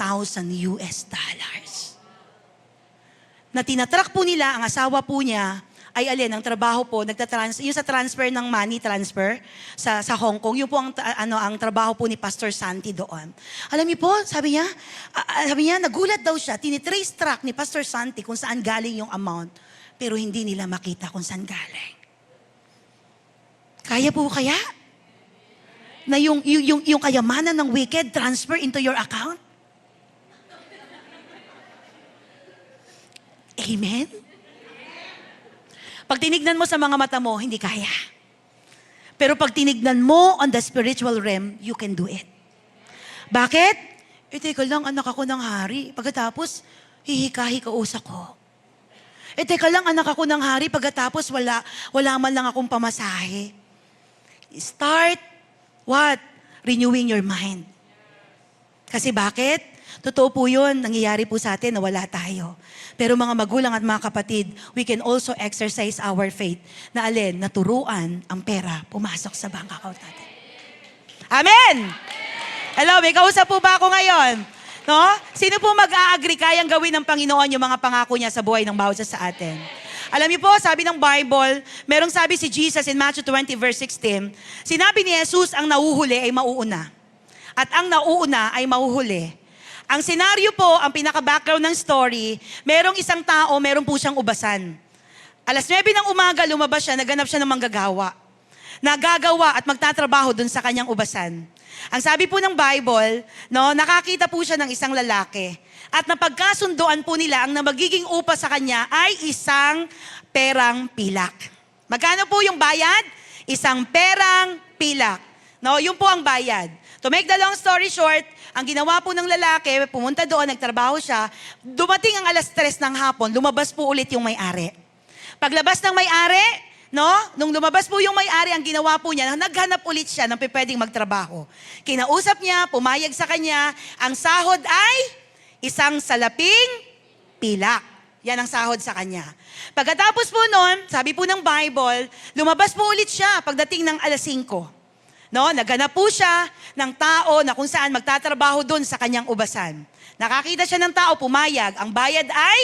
na tinatrack po nila, ang asawa po niya, ay alin, ang trabaho po, yung sa transfer ng money transfer sa Hong Kong, yun po ang trabaho po ni Pastor Santi doon. Alam niyo po, sabi niya, nagulat daw siya, tinitrace track ni Pastor Santi kung saan galing yung amount, pero hindi nila makita kung saan galing. Kaya po kaya? Na yung kayamanan ng wicked transfer into your account? Amen? Pag tinignan mo sa mga mata mo, hindi kaya. Pero pag tinignan mo on the spiritual realm, you can do it. Bakit? Teka lang, anak ako ng hari. Pagkatapos, hihika-hika usa ko. Teka lang, anak ako ng hari. Pagkatapos, wala man lang akong pamasahe. Start, what? Renewing your mind. Kasi bakit? Totoo po yun, nangyayari po sa atin na wala tayo. Pero mga magulang at mga kapatid, we can also exercise our faith na alin, naturuan ang pera pumasok sa bank account natin. Amen! Hello, may kausap po ba ako ngayon? No? Sino po mag-a-agree kayang gawin ng Panginoon yung mga pangako niya sa buhay ng bawat isa sa atin? Alam niyo po, sabi ng Bible, merong sabi si Jesus in Matthew 20 verse 16, sinabi ni Jesus, ang nauhuli ay mauuna. At ang nauuna ay mahuhuli. Ang senaryo po, ang pinaka-background ng story, merong isang tao, meron po siyang ubasan. Alas 9 ng umaga, lumabas siya, naganap siya ng manggagawa. Nagagawa at magtatrabaho dun sa kanyang ubasan. Ang sabi po ng Bible, no, nakakita po siya ng isang lalaki. At napagkasunduan po nila, ang magiging upa sa kanya ay isang perang pilak. Magkano po yung bayad? Isang perang pilak. No, yun po ang bayad. To make the long story short, ang ginawa po ng lalaki, pumunta doon, nagtrabaho siya, dumating ang alas 3 ng hapon, lumabas po ulit yung may-ari. Paglabas ng may-ari, no, nung lumabas po yung may-ari, ang ginawa po niya, naghanap ulit siya ng pwedeng magtrabaho. Kinausap niya, pumayag sa kanya, ang sahod ay isang salaping pilak. Yan ang sahod sa kanya. Pagkatapos po noon, sabi po ng Bible, lumabas po ulit siya pagdating ng alas 5. No, naghanap po siya ng tao na kung saan magtatrabaho doon sa kanyang ubasan. Nakakita siya ng tao, pumayag. Ang bayad ay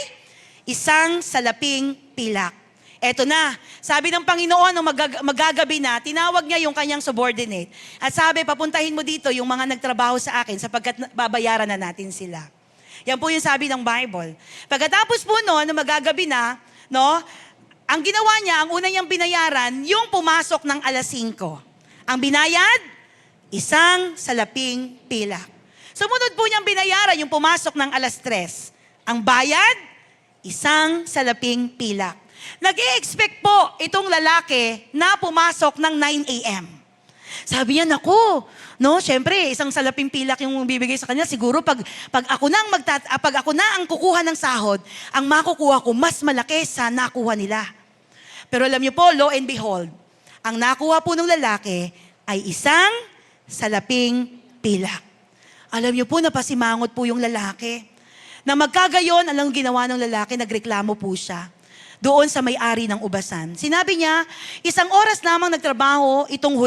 isang salaping pilak. Eto na, sabi ng Panginoon, nung magagabi na, tinawag niya yung kanyang subordinate. At sabi, papuntahin mo dito yung mga nagtrabaho sa akin sapagkat babayaran na natin sila. Yan po yung sabi ng Bible. Pagkatapos po noon, nung magagabi na, no, ang ginawa niya, ang una niyang binayaran, yung pumasok ng alas 5. Ang binayad, isang salaping pilak. Sumunod po niyang binayaran yung pumasok ng alas 3. Ang bayad, isang salaping pilak. Nag-i-expect po itong lalaki na pumasok ng 9 a.m. Sabi niya, naku, no, syempre, isang salaping pilak yung bibigay sa kanya. Siguro pag ako na ang kukuha ng sahod, ang makukuha ko mas malaki sa nakuha nila. Pero alam niyo po, lo and behold, ang nakuha po ng lalaki ay isang salaping pilak. Alam niyo po, napasimangot po yung lalaki. Na magkagayon, alam ginawa ng lalaki, nagreklamo po siya doon sa may-ari ng ubasan. Sinabi niya, 1 oras lamang nagtrabaho itong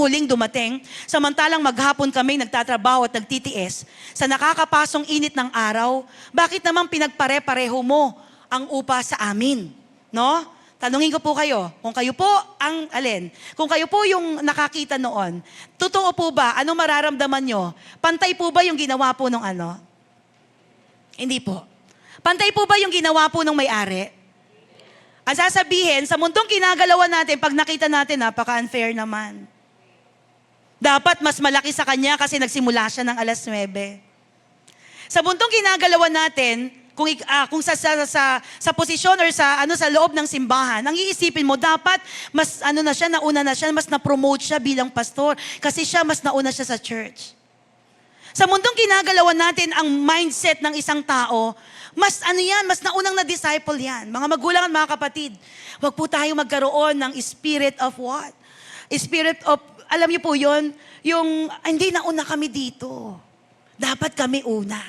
huling dumating, samantalang maghapon kami nagtatrabaho at nagtitiis sa nakakapasong init ng araw, bakit naman pinagpare-pareho mo ang upa sa amin? No? Tanungin ko po kayo, kung kayo po ang alin, kung kayo po yung nakakita noon, totoo po ba, ano mararamdaman nyo? Pantay po ba yung ginawa po ng ano? Hindi po. Pantay po ba yung ginawa po ng may-ari? Ang sasabihin, sa mundong kinagalawan natin, pag nakita natin, napaka-unfair naman. Dapat mas malaki sa kanya kasi nagsimula siya ng alas 9. Sa mundong kinagalawan natin, kung sa posisyon or sa loob ng simbahan, ang iisipin mo dapat mas nauna na siya, mas na-promote siya bilang pastor kasi siya mas nauna siya sa church. Sa mundong ginagalawan natin ang mindset ng isang tao, mas mas naunang na-disciple yan. Mga magulang at mga kapatid, wag po tayo magkaroon ng spirit of what? Spirit of, alam niyo po yon, yung hindi nauna kami dito. Dapat kami una.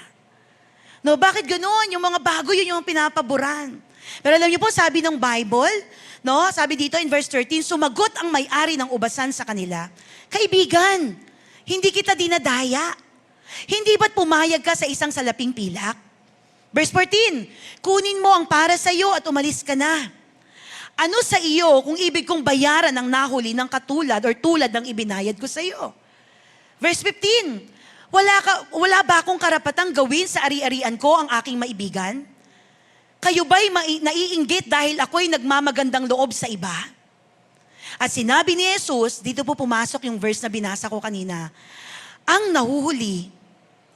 No, bakit ganoon? Yung mga bago, yun yung pinapaboran. Pero alam niyo po, sabi ng Bible, no, sabi dito in verse 13, sumagot ang may-ari ng ubasan sa kanila, kaibigan, hindi kita dinadaya. Hindi ba't pumayag ka sa isang salaping pilak? Verse 14, kunin mo ang para sa iyo at umalis ka na. Ano sa iyo kung ibig kong bayaran ang nahuli ng katulad or tulad ng ibinayad ko sa iyo? Verse 15, wala ba akong karapatang gawin sa ari-arian ko ang aking maibigan? Kayo ba'y naiinggit dahil ako'y nagmamagandang loob sa iba? At sinabi ni Jesus, dito po pumasok yung verse na binasa ko kanina, ang nahuhuli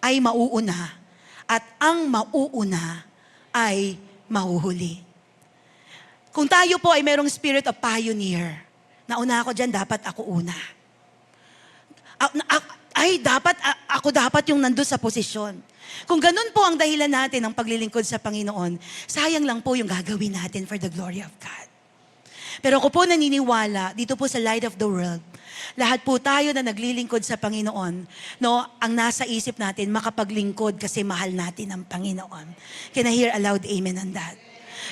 ay mauuna at ang mauuna ay mahuhuli. Kung tayo po ay mayroong spirit of pioneer, nauna ako dyan, dapat ako una. Ako dapat yung nandun sa posisyon. Kung ganun po ang dahilan natin ng paglilingkod sa Panginoon, sayang lang po yung gagawin natin for the glory of God. Pero ako po naniniwala, dito po sa Light of the World, lahat po tayo na naglilingkod sa Panginoon, no, ang nasa isip natin, makapaglingkod kasi mahal natin ang Panginoon. Can I hear a loud amen on that?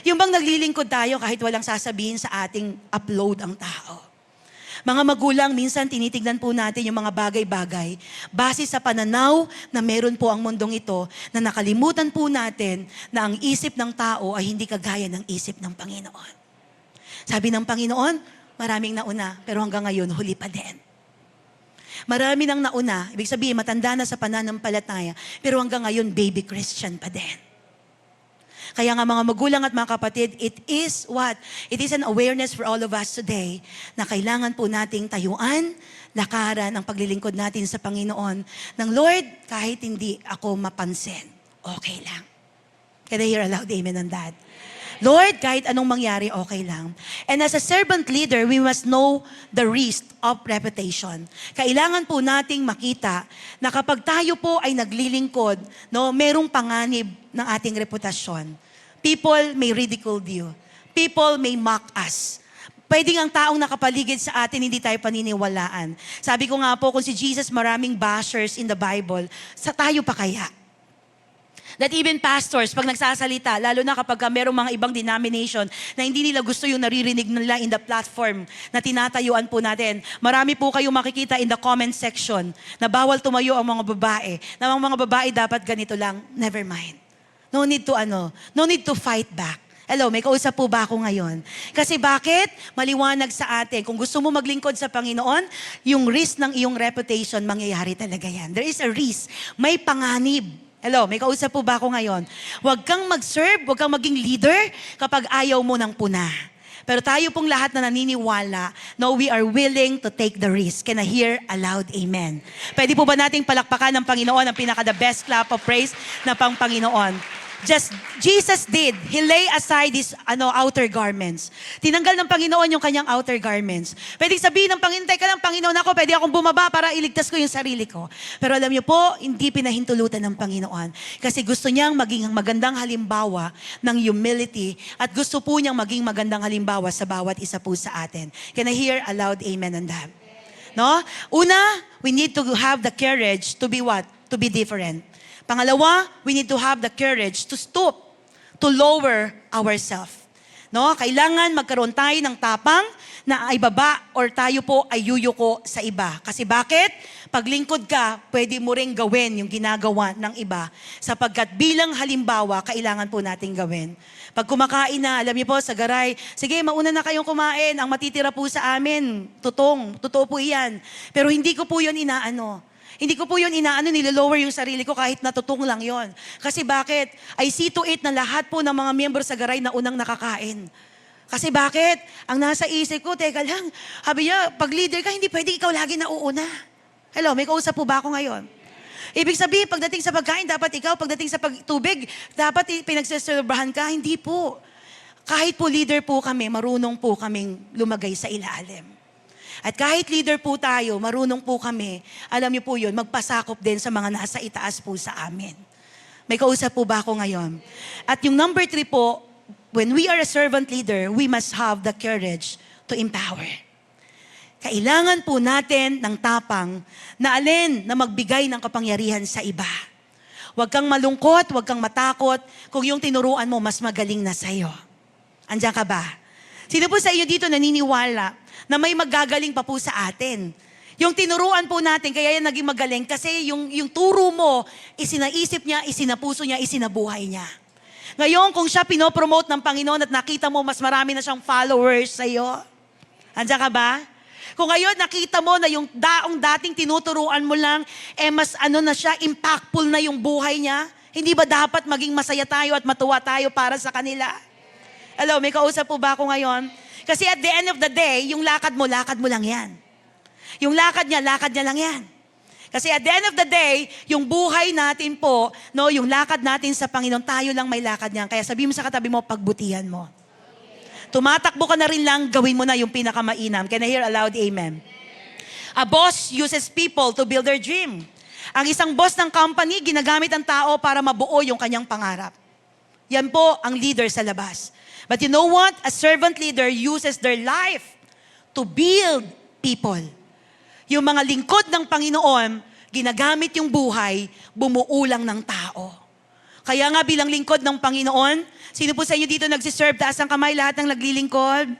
Yung bang naglilingkod tayo kahit walang sasabihin sa ating upload ang tao. Mga magulang, minsan tinitignan po natin yung mga bagay-bagay base sa pananaw na meron po ang mundong ito na nakalimutan po natin na ang isip ng tao ay hindi kagaya ng isip ng Panginoon. Sabi ng Panginoon, maraming nauna, pero hanggang ngayon, huli pa din. Marami nang nauna, ibig sabihin, matanda na sa pananampalataya, pero hanggang ngayon, baby Christian pa din. Kaya nga mga magulang at mga kapatid, it is what? It is an awareness for all of us today na kailangan po nating tayuan, lakaran ang paglilingkod natin sa Panginoon ng Lord, kahit hindi ako mapansin, okay lang. Can I hear a loud amen on that? Lord, kahit anong mangyari, okay lang. And as a servant leader, we must know the risk of reputation. Kailangan po nating makita na kapag tayo po ay naglilingkod, no, merong panganib ng ating reputasyon. People may ridicule you. People may mock us. Pwedeng ang taong nakapaligid sa atin, hindi tayo paniniwalaan. Sabi ko nga po, kung si Jesus maraming bashers in the Bible, sa tayo pa kaya? That even pastors, pag nagsasalita, lalo na kapag merong mga ibang denomination na hindi nila gusto yung naririnig nila in the platform na tinatayuan po natin. Marami po kayong makikita in the comment section na bawal tumayo ang mga babae. Na ang mga babae dapat ganito lang. Never mind. No need to fight back. Hello, may kausap po ba ako ngayon? Kasi bakit? Maliwanag sa atin. Kung gusto mo maglingkod sa Panginoon, yung risk ng iyong reputation, mangyayari talaga yan. There is a risk. May panganib. Hello, may kausap po ba ako ngayon? Huwag kang mag-serve, huwag kang maging leader kapag ayaw mo ng puna. Pero tayo pong lahat na naniniwala, no, we are willing to take the risk. Can I hear a loud amen? Pwede po ba nating palakpakan ng Panginoon ang pinaka-the best clap of praise na pang Panginoon? Jesus did. He lay aside his outer garments. Tinanggal ng Panginoon yung kanyang outer garments. Pwede sabihin ng Panginoon, teka lang, Panginoon ako, pwede akong bumaba para iligtas ko yung sarili ko. Pero alam niyo po, hindi pinahintulutan ng Panginoon. Kasi gusto niyang maging magandang halimbawa ng humility at gusto po niyang maging magandang halimbawa sa bawat isa po sa atin. Can I hear a loud amen on that? No? Una, we need to have the courage to be what? To be different. Pangalawa, we need to have the courage to stoop, to lower ourselves. No? Kailangan magkaroon tayo ng tapang na ibaba or tayo po ay yuyuko sa iba. Kasi bakit? Paglingkod ka, pwede mo ring gawin yung ginagawa ng iba. Sapagkat bilang halimbawa, kailangan po nating gawin. Pag kumakain na, alam niyo po, sa garay, sige, mauna na kayong kumain, ang matitira po sa amin, totoo po iyan. Pero hindi ko po yun inaano. Hindi ko po yun nilolower yung sarili ko kahit natutong lang yon. Kasi bakit? I see to it na lahat po ng mga miyembro sa garay na unang nakakain. Kasi bakit? Ang nasa isip ko, teka lang, sabi niya, pag leader ka, hindi pwede ikaw lagi nauuna. Hello, may kausap po ba ako ngayon? Ibig sabihin, pagdating sa pagkain, dapat ikaw, pagdating sa tubig, dapat pinagseserbahan ka. Hindi po. Kahit po leader po kami, marunong po kaming lumagay sa ilalim. At kahit leader po tayo, marunong po kami, alam niyo po yun, magpasakop din sa mga nasa itaas po sa amin. May kausap po ba ako ngayon? At yung number 3 po, when we are a servant leader, we must have the courage to empower. Kailangan po natin ng tapang na alin na magbigay ng kapangyarihan sa iba. Huwag kang malungkot, huwag kang matakot kung yung tinuruan mo mas magaling na sa'yo. Andiyan ka ba? Sino po sa iyo dito naniniwala na may magagaling pa po sa atin? Yung tinuruan po natin, kaya yan naging magaling kasi yung turo mo, isinaisip niya, isinapuso niya, isinabuhay niya. Ngayon, kung siya pinopromote ng Panginoon at nakita mo mas marami na siyang followers sa iyo, andiyan ka ba? Kung ngayon nakita mo na yung dating tinuturuan mo lang, mas na siya, impactful na yung buhay niya, hindi ba dapat maging masaya tayo at matuwa tayo para sa kanila? Hello, may kausap po ba ako ngayon? Kasi at the end of the day, yung lakad mo lang yan. Yung lakad niya lang yan. Kasi at the end of the day, yung buhay natin po, yung lakad natin sa Panginoon, tayo lang may lakad niyan. Kaya sabihin mo sa katabi mo, pagbutihan mo. Tumatakbo ka na rin lang, gawin mo na yung pinakamainam. Can I hear a loud amen? A boss uses people to build their dream. Ang isang boss ng company, ginagamit ang tao para mabuo yung kanyang pangarap. Yan po ang leader sa labas. But you know what? A servant leader uses their life to build people. Yung mga lingkod ng Panginoon, ginagamit yung buhay, bumuulang ng tao. Kaya nga bilang lingkod ng Panginoon, sino po sa inyo dito nagsiserve? Taas ang kamay, lahat ng naglilingkod.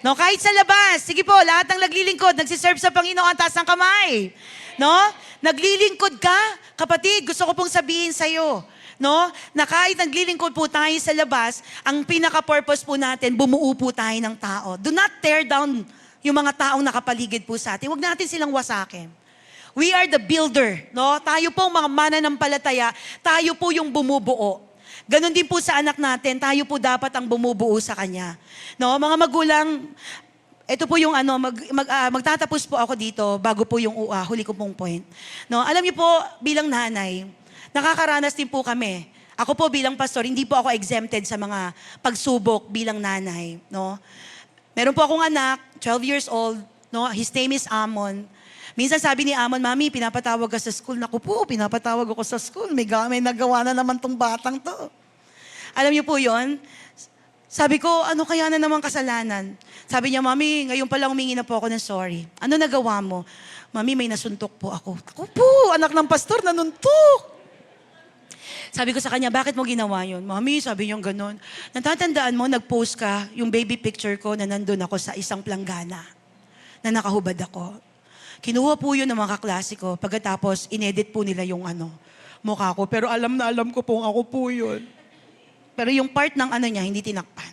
No, kahit sa labas, sige po, lahat ng naglilingkod, nagsiserve sa Panginoon, taas ang kamay. No? Naglilingkod ka, kapatid, gusto ko pong sabihin sa'yo, no? Na kahit naglilingkod po tayo sa labas, ang pinaka-purpose po natin, bumuo po tayo ng tao. Do not tear down yung mga taong nakapaligid po sa atin. Huwag natin silang wasakin. We are the builder, no? Tayo po mga mananampalataya, tayo po yung bumubuo. Ganon din po sa anak natin, tayo po dapat ang bumubuo sa kanya. No, mga magulang, ito po yung magtatapos po ako dito bago po yung huli ko pong point. No, alam niyo po, bilang nanay, nakakaranas din po kami. Ako po bilang pastor, hindi po ako exempted sa mga pagsubok bilang nanay, no? Meron po akong anak, 12 years old, no? His name is Amon. Minsan sabi ni Amon, Mami, pinapatawag ka sa school. Naku po, pinapatawag ako sa school. May nagawa na naman tong batang to. Alam niyo po yon? Sabi ko, ano kaya na naman kasalanan? Sabi niya, Mami, ngayon pa lang humingi na po ako ng sorry. Ano nagawa mo? Mami, may nasuntok po ako. Naku po, anak ng pastor, nanuntok. Sabi ko sa kanya, bakit mo ginawa yun? Mami, sabi niya gano'n. Natatandaan mo, nag-post ka yung baby picture ko na nandun ako sa isang planggana na nakahubad ako. Kinuha po yun ng mga kaklase ko. Pagkatapos, inedit po nila yung mukha ko. Pero alam na alam ko pong ako po yun. Pero yung part ng niya, hindi tinakpan.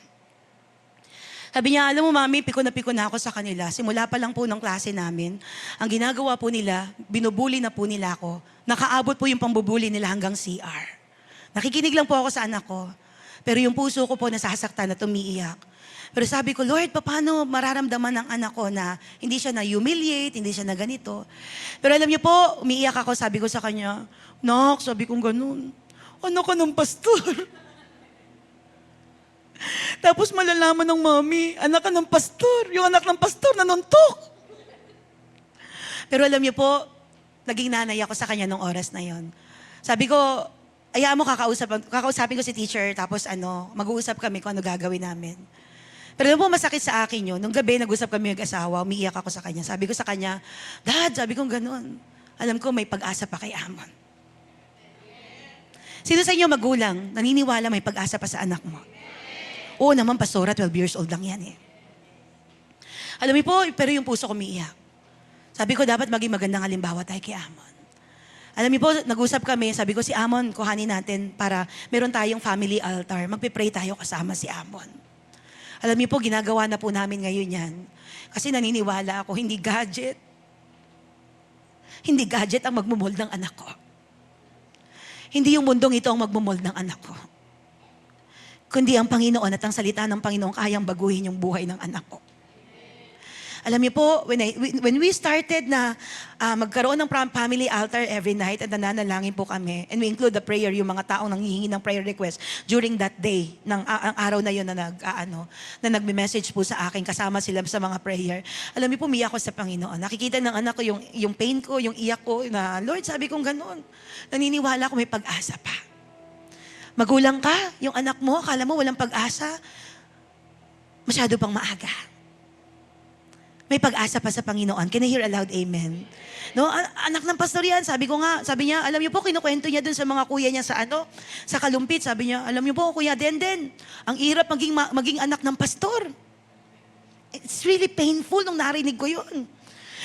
Sabi niya, alam mo Mami, piko na ako sa kanila. Simula pa lang po ng klase namin, ang ginagawa po nila, binubuli na po nila ako. Nakaabot po yung pambubuli nila hanggang CR. Nakikinig lang po ako sa anak ko. Pero yung puso ko po nasasaktan at umiiyak. Pero sabi ko, Lord, paano mararamdaman ng anak ko na hindi siya na-humiliate, hindi siya na ganito. Pero alam niyo po, umiiyak ako, sabi ko sa kanya, Nak, sabi kong ganun, anak ka ng pastor. Tapos malalaman ng mami, anak ka ng pastor. Yung anak ng pastor nanuntok. Pero alam niyo po, naging nanay ako sa kanya nung oras na yon. Sabi ko, ayaw mo kakausapin ko si teacher, tapos mag-uusap kami kung ano gagawin namin. Pero alam po, masakit sa akin yun. Nung gabi, nag-usap kami mag-asawa, umiiyak ako sa kanya. Sabi ko sa kanya, Dad, sabi kong ganun. Alam ko, may pag-asa pa kay Amon. Sino sa inyo magulang, naniniwala may pag-asa pa sa anak mo? Oo naman, pastora, 12 years old lang yan eh. Alam niyo po, pero yung puso ko umiiyak. Sabi ko, dapat maging magandang halimbawa tayo kay Amon. Alam niyo po, nag-usap kami, sabi ko si Amon, kuhanin natin para meron tayong family altar. Magpipray tayo kasama si Amon. Alam niyo po, ginagawa na po namin ngayon yan. Kasi naniniwala ako, hindi gadget. Hindi gadget ang magmumold ng anak ko. Hindi yung mundong ito ang magmumold ng anak ko. Kundi ang Panginoon at ang salita ng Panginoon kayang baguhin yung buhay ng anak ko. Alam niyo po, when we started na magkaroon ng family altar every night at nananalangin po kami, and we include the prayer, yung mga taong nanghihingi ng prayer request during that day, ang araw na yun na nagme-message po sa akin, kasama sila sa mga prayer. Alam niyo po, umiyak ko sa Panginoon. Nakikita ng anak ko yung pain ko, yung iyak ko, na Lord, sabi kong ganun. Naniniwala ko may pag-asa pa. Magulang ka, yung anak mo, akala mo walang pag-asa, masyado pang maaga. May pag-asa pa sa Panginoon. Can I hear a loud amen? No, anak ng pastor yan. Sabi niya, alam niyo po, kinukwento niya dun sa mga kuya niya sa Kalumpit. Sabi niya, alam niyo po, Kuya Denden, ang hirap maging anak ng pastor. It's really painful nung narinig ko yun.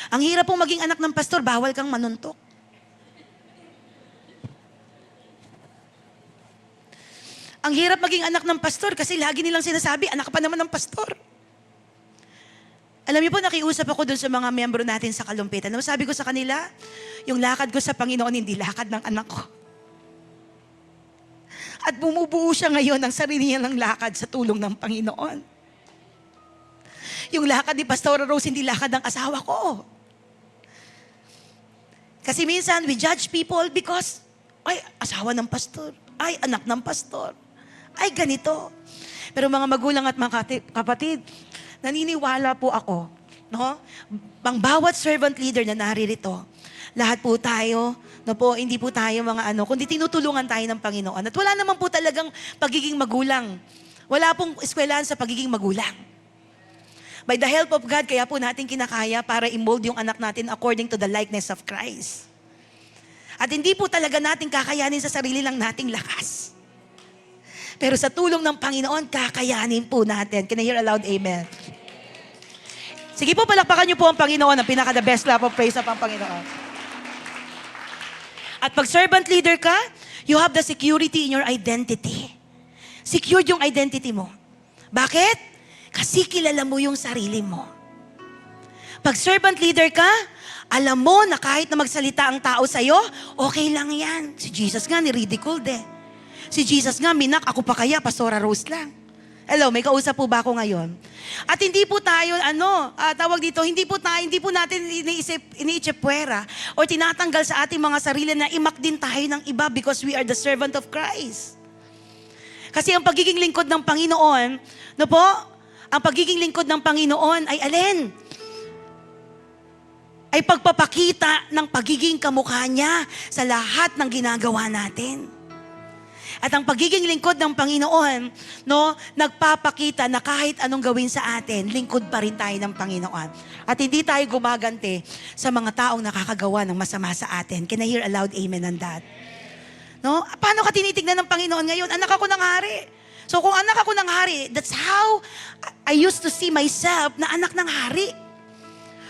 Ang hirap pong maging anak ng pastor, bawal kang manuntok. Ang hirap maging anak ng pastor kasi lagi nilang sinasabi, anak ka pa naman ng pastor. Alam niyo po, nakiusap ako dun sa mga miyembro natin sa Kalumpit. Ano sabi ko sa kanila? Yung lakad ko sa Panginoon, hindi lakad ng anak ko. At bumubuo siya ngayon ng sarili niya ng lakad sa tulong ng Panginoon. Yung lakad ni Pastora Rose, hindi lakad ng asawa ko. Kasi minsan, we judge people because, ay, asawa ng pastor. Ay, anak ng pastor. Ay, ganito. Pero mga magulang at mga kapatid, naniniwala po ako, no? Pang bawat servant leader na naririto, lahat po tayo, no po, hindi po tayo mga kundi tinutulungan tayo ng Panginoon. At wala naman po talagang pagiging magulang. Wala pong eskwelahan sa pagiging magulang. By the help of God, kaya po natin kinakaya para i-mold yung anak natin according to the likeness of Christ. At hindi po talaga natin kakayanin sa sarili lang nating lakas. Pero sa tulong ng Panginoon, kakayanin po natin. Can I hear a loud amen? Sige po, palakpakan niyo po ang Panginoon, ang pinaka-the best clap of praise sa Panginoon. At pag servant leader ka, you have the security in your identity. Secured yung identity mo. Bakit? Kasi kilala mo yung sarili mo. Pag servant leader ka, alam mo na kahit na magsalita ang tao sa'yo, okay lang yan. Si Jesus nga, ni-ridiculed eh. Si Jesus nga, minak, ako pa kaya, Pastora Rose lang. Hello, may kausap po ba ako ngayon? At hindi po tayo, tawag dito, hindi po natin iniitsipwera o tinatanggal sa ating mga sarili na imak din tayo ng iba because we are the servant of Christ. Kasi ang pagiging lingkod ng Panginoon, ang pagiging lingkod ng Panginoon ay alin? Ay pagpapakita ng pagiging kamukha niya sa lahat ng ginagawa natin. At ang pagiging lingkod ng Panginoon, nagpapakita na kahit anong gawin sa atin, lingkod pa rin tayo ng Panginoon. At hindi tayo gumaganti sa mga taong nakakagawa ng masama sa atin. Can I hear a loud amen on that? No? Paano ka tinitignan ng Panginoon ngayon? Anak ako ng hari. So kung anak ako ng hari, that's how I used to see myself na anak ng hari.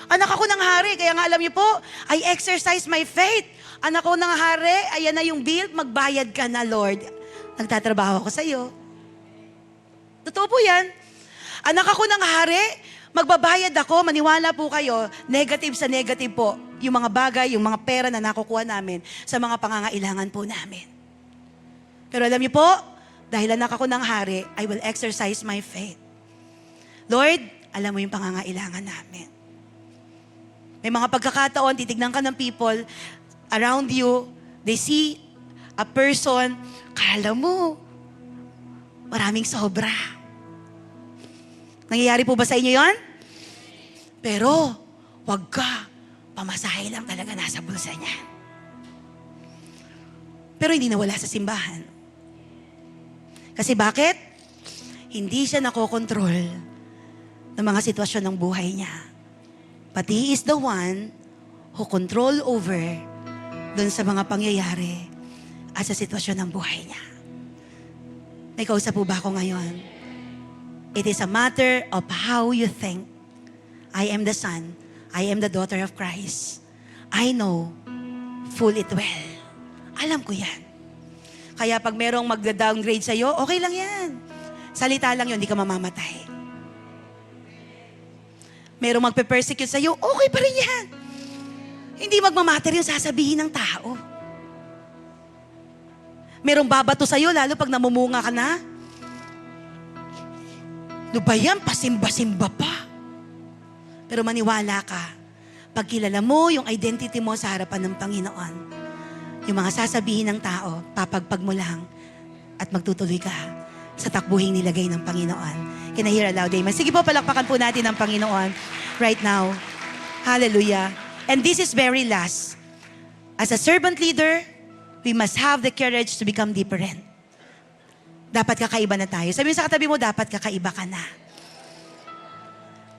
Anak ako ng hari, kaya nga alam niyo po, I exercise my faith. Anak ko ng hari, ayan na yung bill, magbayad ka na, Lord. Nagtatrabaho ako sa iyo. Totoo po yan. Anak ako ng hari, magbabayad ako, maniwala po kayo, negative sa negative po, yung mga bagay, yung mga pera na nakukuha namin sa mga pangangailangan po namin. Pero alam niyo po, dahil anak ako ng hari, I will exercise my faith. Lord, alam mo yung pangangailangan namin. May mga pagkakataon, titignan ka ng people around you, they see a person, kala mo, maraming sobra. Nangyayari po ba sa inyo yon? Pero, wag ka, pamasahe lang talaga nasa bulsa niya. Pero hindi nawala sa simbahan. Kasi bakit? Hindi siya nakokontrol ng mga sitwasyon ng buhay niya. But He is the one who control over dun sa mga pangyayari at sa sitwasyon ng buhay niya. May kausap po ba ako ngayon? It is a matter of how you think. I am the son. I am the daughter of Christ. I know full it well. Alam ko yan. Kaya pag merong magda-downgrade sa'yo, okay lang yan. Salita lang yun, hindi ka mamamatay. Merong magpe-persecute sa'yo, okay pa rin yan. Hindi magmamatter yung sasabihin ng tao. Merong babato sa'yo, lalo pag namumunga ka na. Ano ba yan? Pasimba-simba pa. Pero maniwala ka, pag kilala mo yung identity mo sa harapan ng Panginoon, yung mga sasabihin ng tao, papagpag mo lang at magtutuloy ka sa takbuhing nilagay ng Panginoon. Can I hear a loud amen? Sige po, palakpakan po natin ang Panginoon right now. Hallelujah. And this is very last. As a servant leader, we must have the courage to become different. Dapat kakaiba na tayo. Sabihin sa katabi mo, dapat kakaiba ka na.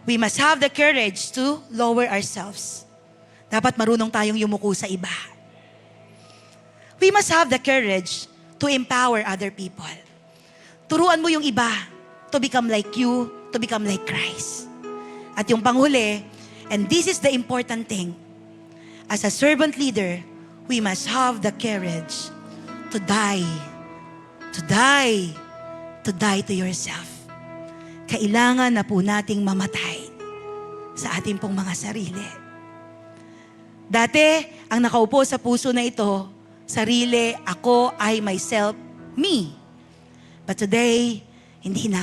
We must have the courage to lower ourselves. Dapat marunong tayong yumuko sa iba. We must have the courage to empower other people. Turuan mo yung iba to become like you, to become like Christ. At yung panghuli, and this is the important thing, as a servant leader, we must have the courage to die. To die. To die to yourself. Kailangan na po nating mamatay sa ating pong mga sarili. Dati, ang nakaupo sa puso na ito, sarili, ako, I, myself, me. But today, hindi na.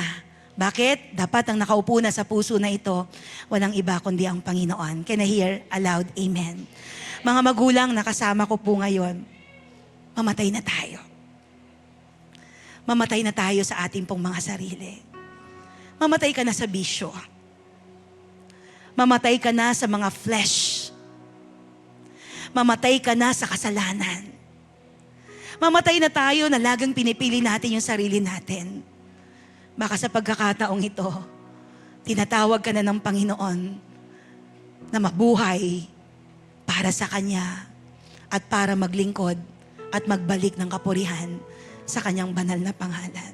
Bakit? Dapat ang nakaupo na sa puso na ito, walang iba kundi ang Panginoon. Can I hear aloud, amen? Mga magulang na kasama ko po ngayon, mamatay na tayo. Mamatay na tayo sa ating pong mga sarili. Mamatay ka na sa bisyo. Mamatay ka na sa mga flesh. Mamatay ka na sa kasalanan. Mamatay na tayo na lagang pinipili natin yung sarili natin. Baka sa pagkakataong ito, tinatawag ka na ng Panginoon na mabuhay para sa Kanya at para maglingkod at magbalik ng kapurihan sa Kanyang banal na pangalan.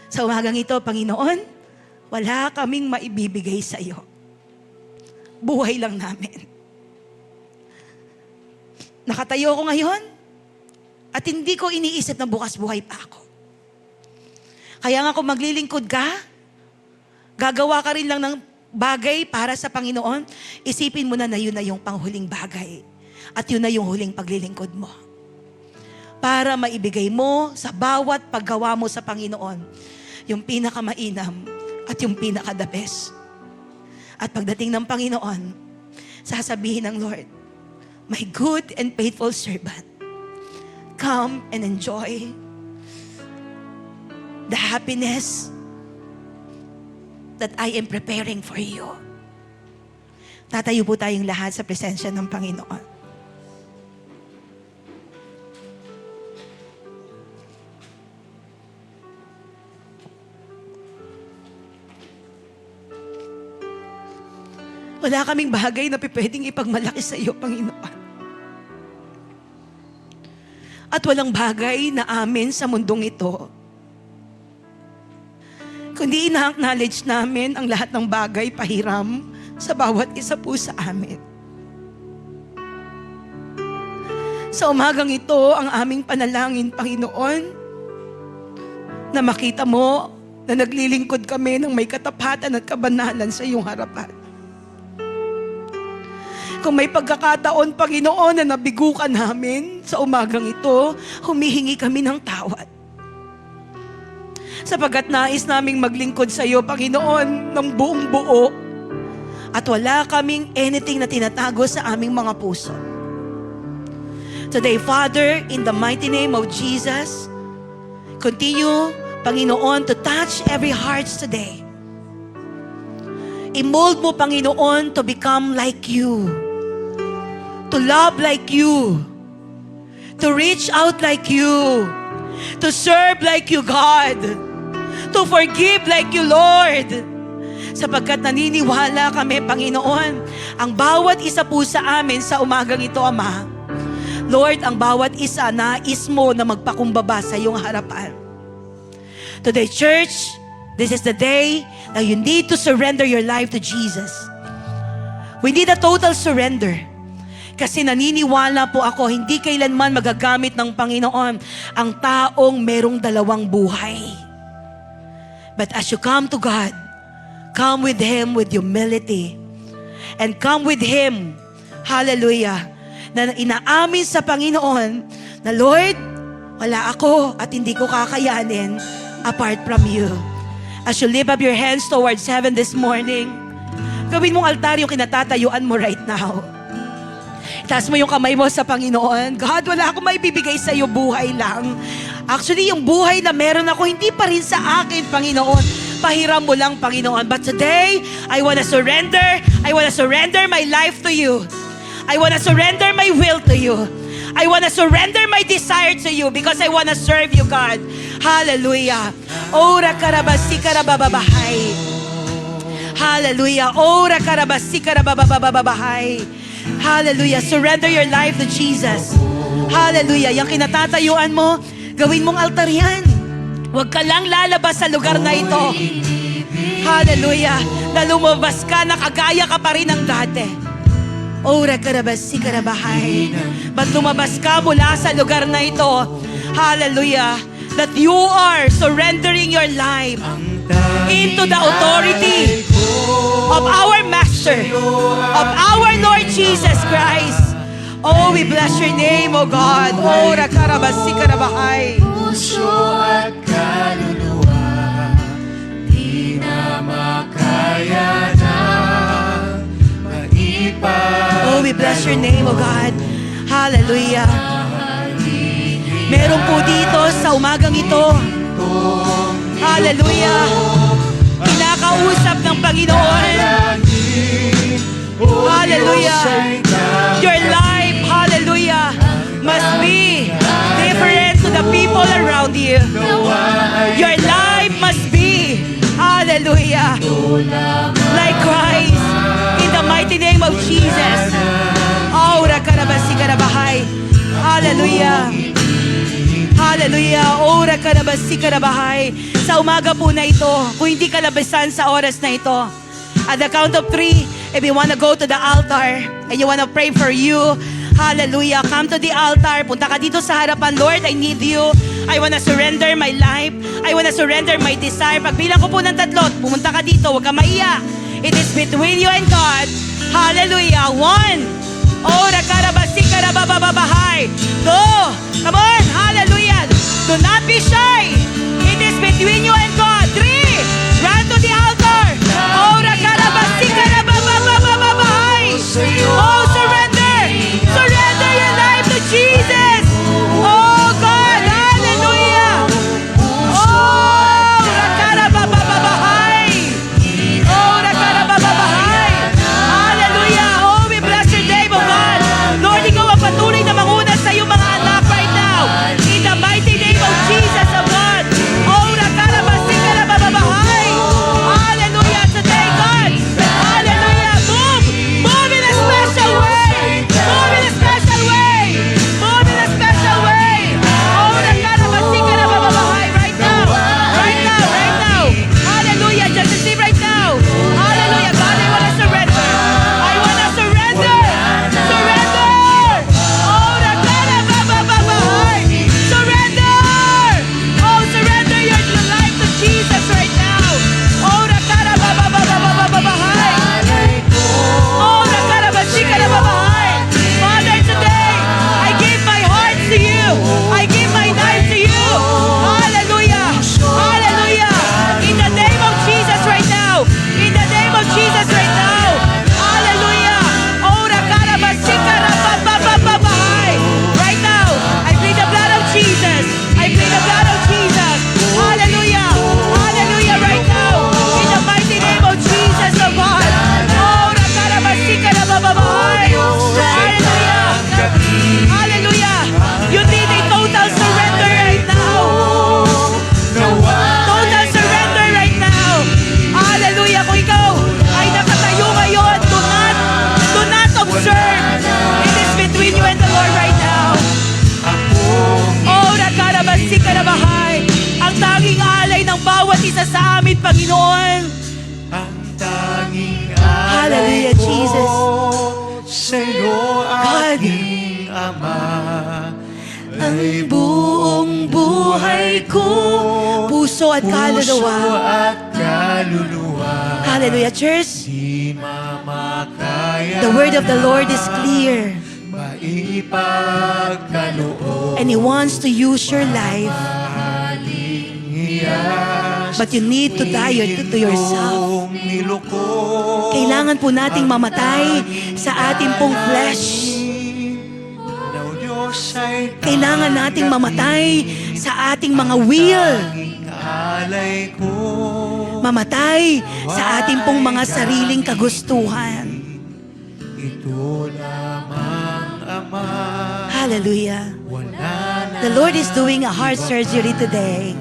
Sa umagang ito, Panginoon, wala kaming maibibigay sa iyo. Buhay lang namin. Nakatayo ko ngayon at hindi ko iniisip na bukas buhay pa ako. Kaya nga kung maglilingkod ka, gagawa ka rin lang ng bagay para sa Panginoon, isipin mo na yun na yung panghuling bagay. At yun na yung huling paglilingkod mo. Para maibigay mo sa bawat paggawa mo sa Panginoon, yung pinakamainam at yung pinaka-the best. At pagdating ng Panginoon, sasabihin ng Lord, my good and faithful servant, come and enjoy the happiness that I am preparing for you. Tatayo po tayong lahat sa presensya ng Panginoon. Wala kaming bagay na pwedeng ipagmalaki sa iyo, Panginoon. At walang bagay na amin sa mundong ito. Kundi ina-acknowledge namin ang lahat ng bagay pahiram sa bawat isa po sa amin. Sa umagang ito, ang aming panalangin, Panginoon, na makita mo na naglilingkod kami ng may katapatan at kabanalan sa iyong harapan. Kung may pagkakataon, Panginoon, na nabigo ka namin sa umagang ito, humihingi kami ng tawad. Sapagkat nais naming maglingkod sa iyo, Panginoon, ng buong buo. At wala kaming anything na tinatago sa aming mga puso. Today, Father, in the mighty name of Jesus, continue, Panginoon, to touch every heart today. I-mold mo, Panginoon, to become like you. To love like you, to reach out like you, to serve like you, God, to forgive like you, Lord. Sapagkat naniniwala kami, Panginoon, ang bawat isa po sa amin sa umagang ito, Ama, Lord, ang bawat isa nais mo na magpakumbaba sa iyong harapan. Today, church, this is the day that you need to surrender your life to Jesus. We need a total surrender. Kasi naniniwala po ako, hindi kailanman magagamit ng Panginoon ang taong merong dalawang buhay. But as you come to God, come with Him with humility. And come with Him, hallelujah, na inaamin sa Panginoon na, Lord, wala ako at hindi ko kakayanin apart from you. As you lift up your hands towards heaven this morning, Gawin mong altar yung kinatatayuan mo right now. Taas mo yung kamay mo sa Panginoon. God, wala akong maibibigay sa iyo, buhay lang. Actually, yung buhay na meron ako, hindi pa rin sa akin, Panginoon. Pahiram mo lang, Panginoon. But today, I want to surrender. I want to surrender my life to you. I want to surrender my will to you. I want to surrender my desire to you because I want to serve you, God. Hallelujah. Ora karabasi karabababahay. Hallelujah. Ora karabasi karababababahay. Hallelujah. Surrender your life to Jesus. Hallelujah. Yung kinatatayuan mo, gawin mong altar yan. Huwag ka lang lalabas sa lugar na ito. Hallelujah. Na lumabas ka, nakagaya ka pa rin ng dati. Ora karabasi karabahay. Ba't lumabas ka mula sa lugar na ito? Hallelujah. That you are surrendering your life into the authority of our Master, of our Lord Jesus Christ. Oh, we bless your name, oh God. Ora karabasi karabahay. Puso at kaluluwa, di na makaya na maipag. Oh, we bless your name, oh God. Hallelujah. Meron po dito sa umagang ito. Hallelujah. Kinakausap ng Panginoon. Hallelujah. Your life, hallelujah, must be different to the people around you. Your life must be, hallelujah, like Christ. In the mighty name of Jesus. Aura karabasi karabahay. Hallelujah. Hallelujah. Ora karabasi karabahay. Sa umaga po na ito, kung hindi ka labasan sa oras na ito, at the count of 3, if you want to go to the altar and you want to pray for you, hallelujah, come to the altar. Punta ka dito sa harapan. Lord, I need you. I want to surrender my life. I want to surrender my desire. Pagbilang ko po ng 3, pumunta ka dito. Huwag ka maiya. It is between you and God. Hallelujah. 1. Ora karabasi karabababahay. 2. Come on. Hallelujah. Do not be shy. It is between you and God. 3. Run to the altar. Ora karabasi karababababahay. Oh, surrender. Surrender your life to Jesus. Oh, God. Hallelujah. Oh, rakarabababahay. Oh, rakarabababahay. Hallelujah. Oh, we bless your name, oh God. Lord, ikaw ang patuloy na manguna sa iyong mga anak right now. In the mighty name of Jesus, oh God. Oh, rakarabasi karabababahay. Hallelujah. Today, God. Hallelujah. Move. Move in a special way. Move in a special way. Move in a special way. Oh, rakarabasi karabababahay. Right now. Right now. Right now. Hallelujah. Just receive right now. Hallelujah. God, I want to surrender. I want to surrender. Surrender. Oh, rakarabababahay. Surrender. Oh, surrender your life to Jesus right now. Oh, rakarababababahay. Oh, rakarabasi karababahay. Father, today, I give my heart to you. I give my life to you. Hallelujah. Hallelujah. In the name of Jesus right now. In the name of Jesus right now. Hallelujah. Oh, rakarabasi karabababahay. Right now, I plead the blood of Jesus. I plead the blood of Jesus. Hallelujah. Hallelujah right now. In the mighty name of Jesus, oh God. Oh, rakarabasi karabababahay. Hallelujah. Hallelujah. You need a total surrender right now. Total surrender right now. Hallelujah. Kung ikaw ay nakatayo ngayon, do not observe. It is between you and the Lord right now. Oh, rakarabasi karabahay. Ang tanging alay ng bawat isa sa amin, Panginoon. Ang tanging Hallelujah, alay ko Jesus. sa'yo, God. aking Ama. Ang buong buhay ko, puso at kaluluwa. Puso at kaluluwa. Hallelujah, church. Di mamakaya The word of the Lord is clear. maipagkaloob. And He wants to use your life. Mahalin niya But But you need to die to yourself. Kailangan po nating mamatay sa ating pong flesh. Kailangan nating mamatay sa ating mga will. Mamatay sa ating pong mga sariling kagustuhan. Ito lamang, Ama. Hallelujah. Wala na The Lord is doing a heart surgery today.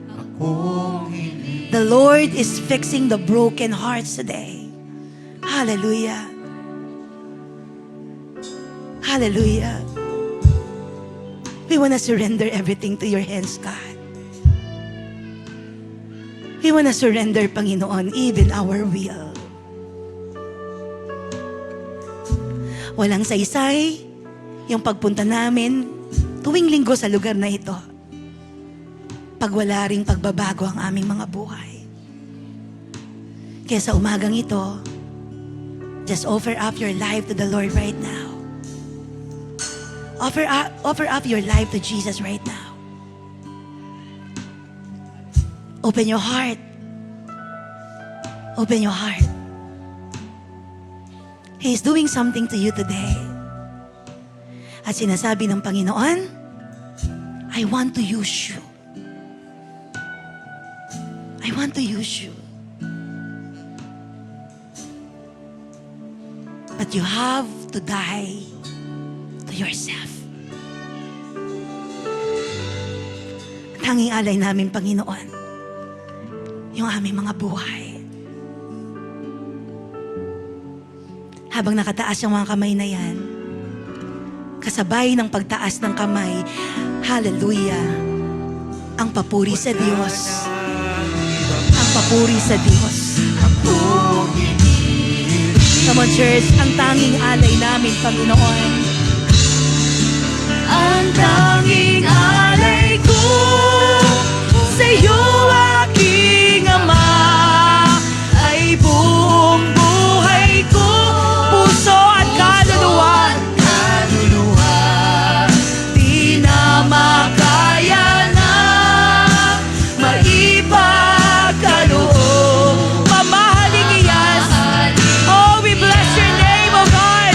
akong hindi. The Lord is fixing the broken hearts today. Hallelujah. Hallelujah. We want to surrender everything to your hands, God. We want to surrender, Panginoon, even our will. Walang saysay yung pagpunta namin tuwing linggo sa lugar na ito. Pag wala ring pagbabago ang aming mga buhay. Kaya sa umagang ito, just offer up your life to the Lord right now. Offer up your life to Jesus right now. Open your heart. Open your heart. He is doing something to you today. At sinasabi ng Panginoon, I want to use you. I want to use you. But you have to die to yourself. Tanging alay namin, Panginoon, yung aming mga buhay. Habang nakataas yung mga kamay na yan, kasabay ng pagtaas ng kamay, hallelujah, ang papuri sa Diyos. Ang papuri sa Diyos. Come on, church, ang tanging alay namin, Panginoon. Ang tanging alay ko sa iyo, aking Ama, ay buong buhay ko, puso at kaluluwa. Di na makaya na maipagkaloob. Mamahaling iyas. Oh, we bless your name, oh God.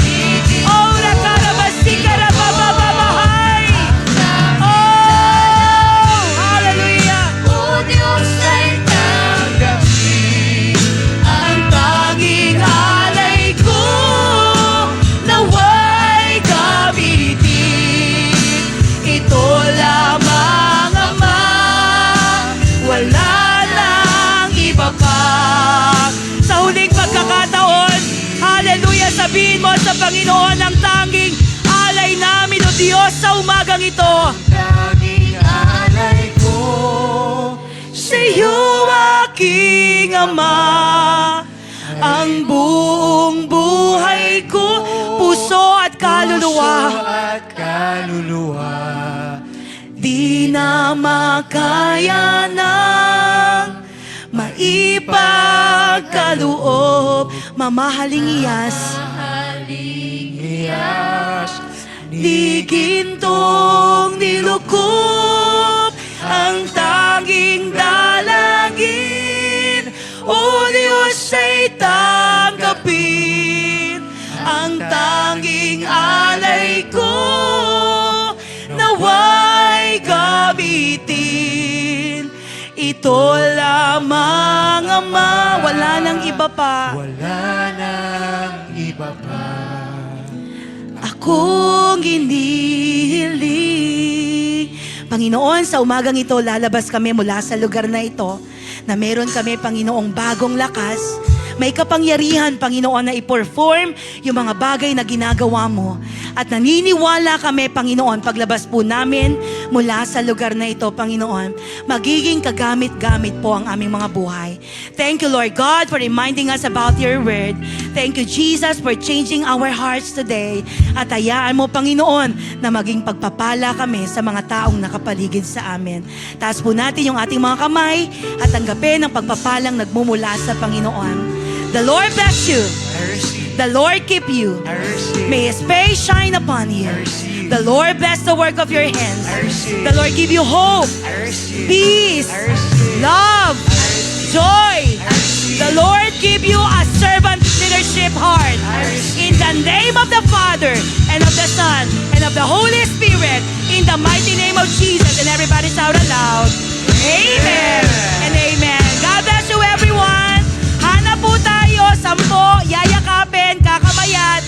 Oh, nakarabasikarabababamahay. Oh, hallelujah. O Diyos ay tanggapin Ang tanging alay ko, naway gamitin. Ito lamang, Ama, wala nang iba pa. Sa huling pagkakataon, hallelujah, sabihin mo sa Panginoon ang tanging alay namin, o Diyos, sa umagang ito. Tanging alay ko Sa iyo, aking Ama, ang buong buhay ko, puso at kaluluwa. puso at kaluluwa. Di na makaya ng maipagkaloob. Mamahaling iyas, Iyas di gintong nilukob ang tanging dalangin. O Diyos ay tanggapin ang tanging alay ko, naway gamitin. Ito lamang, Ama, wala nang iba pa. wala nang iba pa. Akong inihiling. Panginoon, sa umagang ito, lalabas kami mula sa lugar na ito na meron kami, Panginoong, bagong lakas. May kapangyarihan, Panginoon, na i-perform yung mga bagay na ginagawa mo. At naniniwala kami, Panginoon, paglabas po namin mula sa lugar na ito, Panginoon, magiging kagamit-gamit po ang aming mga buhay. Thank you, Lord God, for reminding us about your word. Thank you, Jesus, for changing our hearts today. At hayaan mo, Panginoon, na maging pagpapala kami sa mga taong nakapaligid sa amin. Taas po natin yung ating mga kamay at tanggapin ang pagpapalang nagmumula sa Panginoon. The Lord bless you. I receive. The Lord keep you. I receive. May His face shine upon you. I receive. The Lord bless the work of your hands. I receive. The Lord give you hope, I receive. peace, I receive. love, I joy. The Lord give you a servant leadership heart. In the name of the Father, and of the Son, and of the Holy Spirit, in the mighty name of Jesus. And everybody shout aloud, Amen and Amen. God bless you everyone. Hanap po tayo, 10, yayakapin, kakamayan,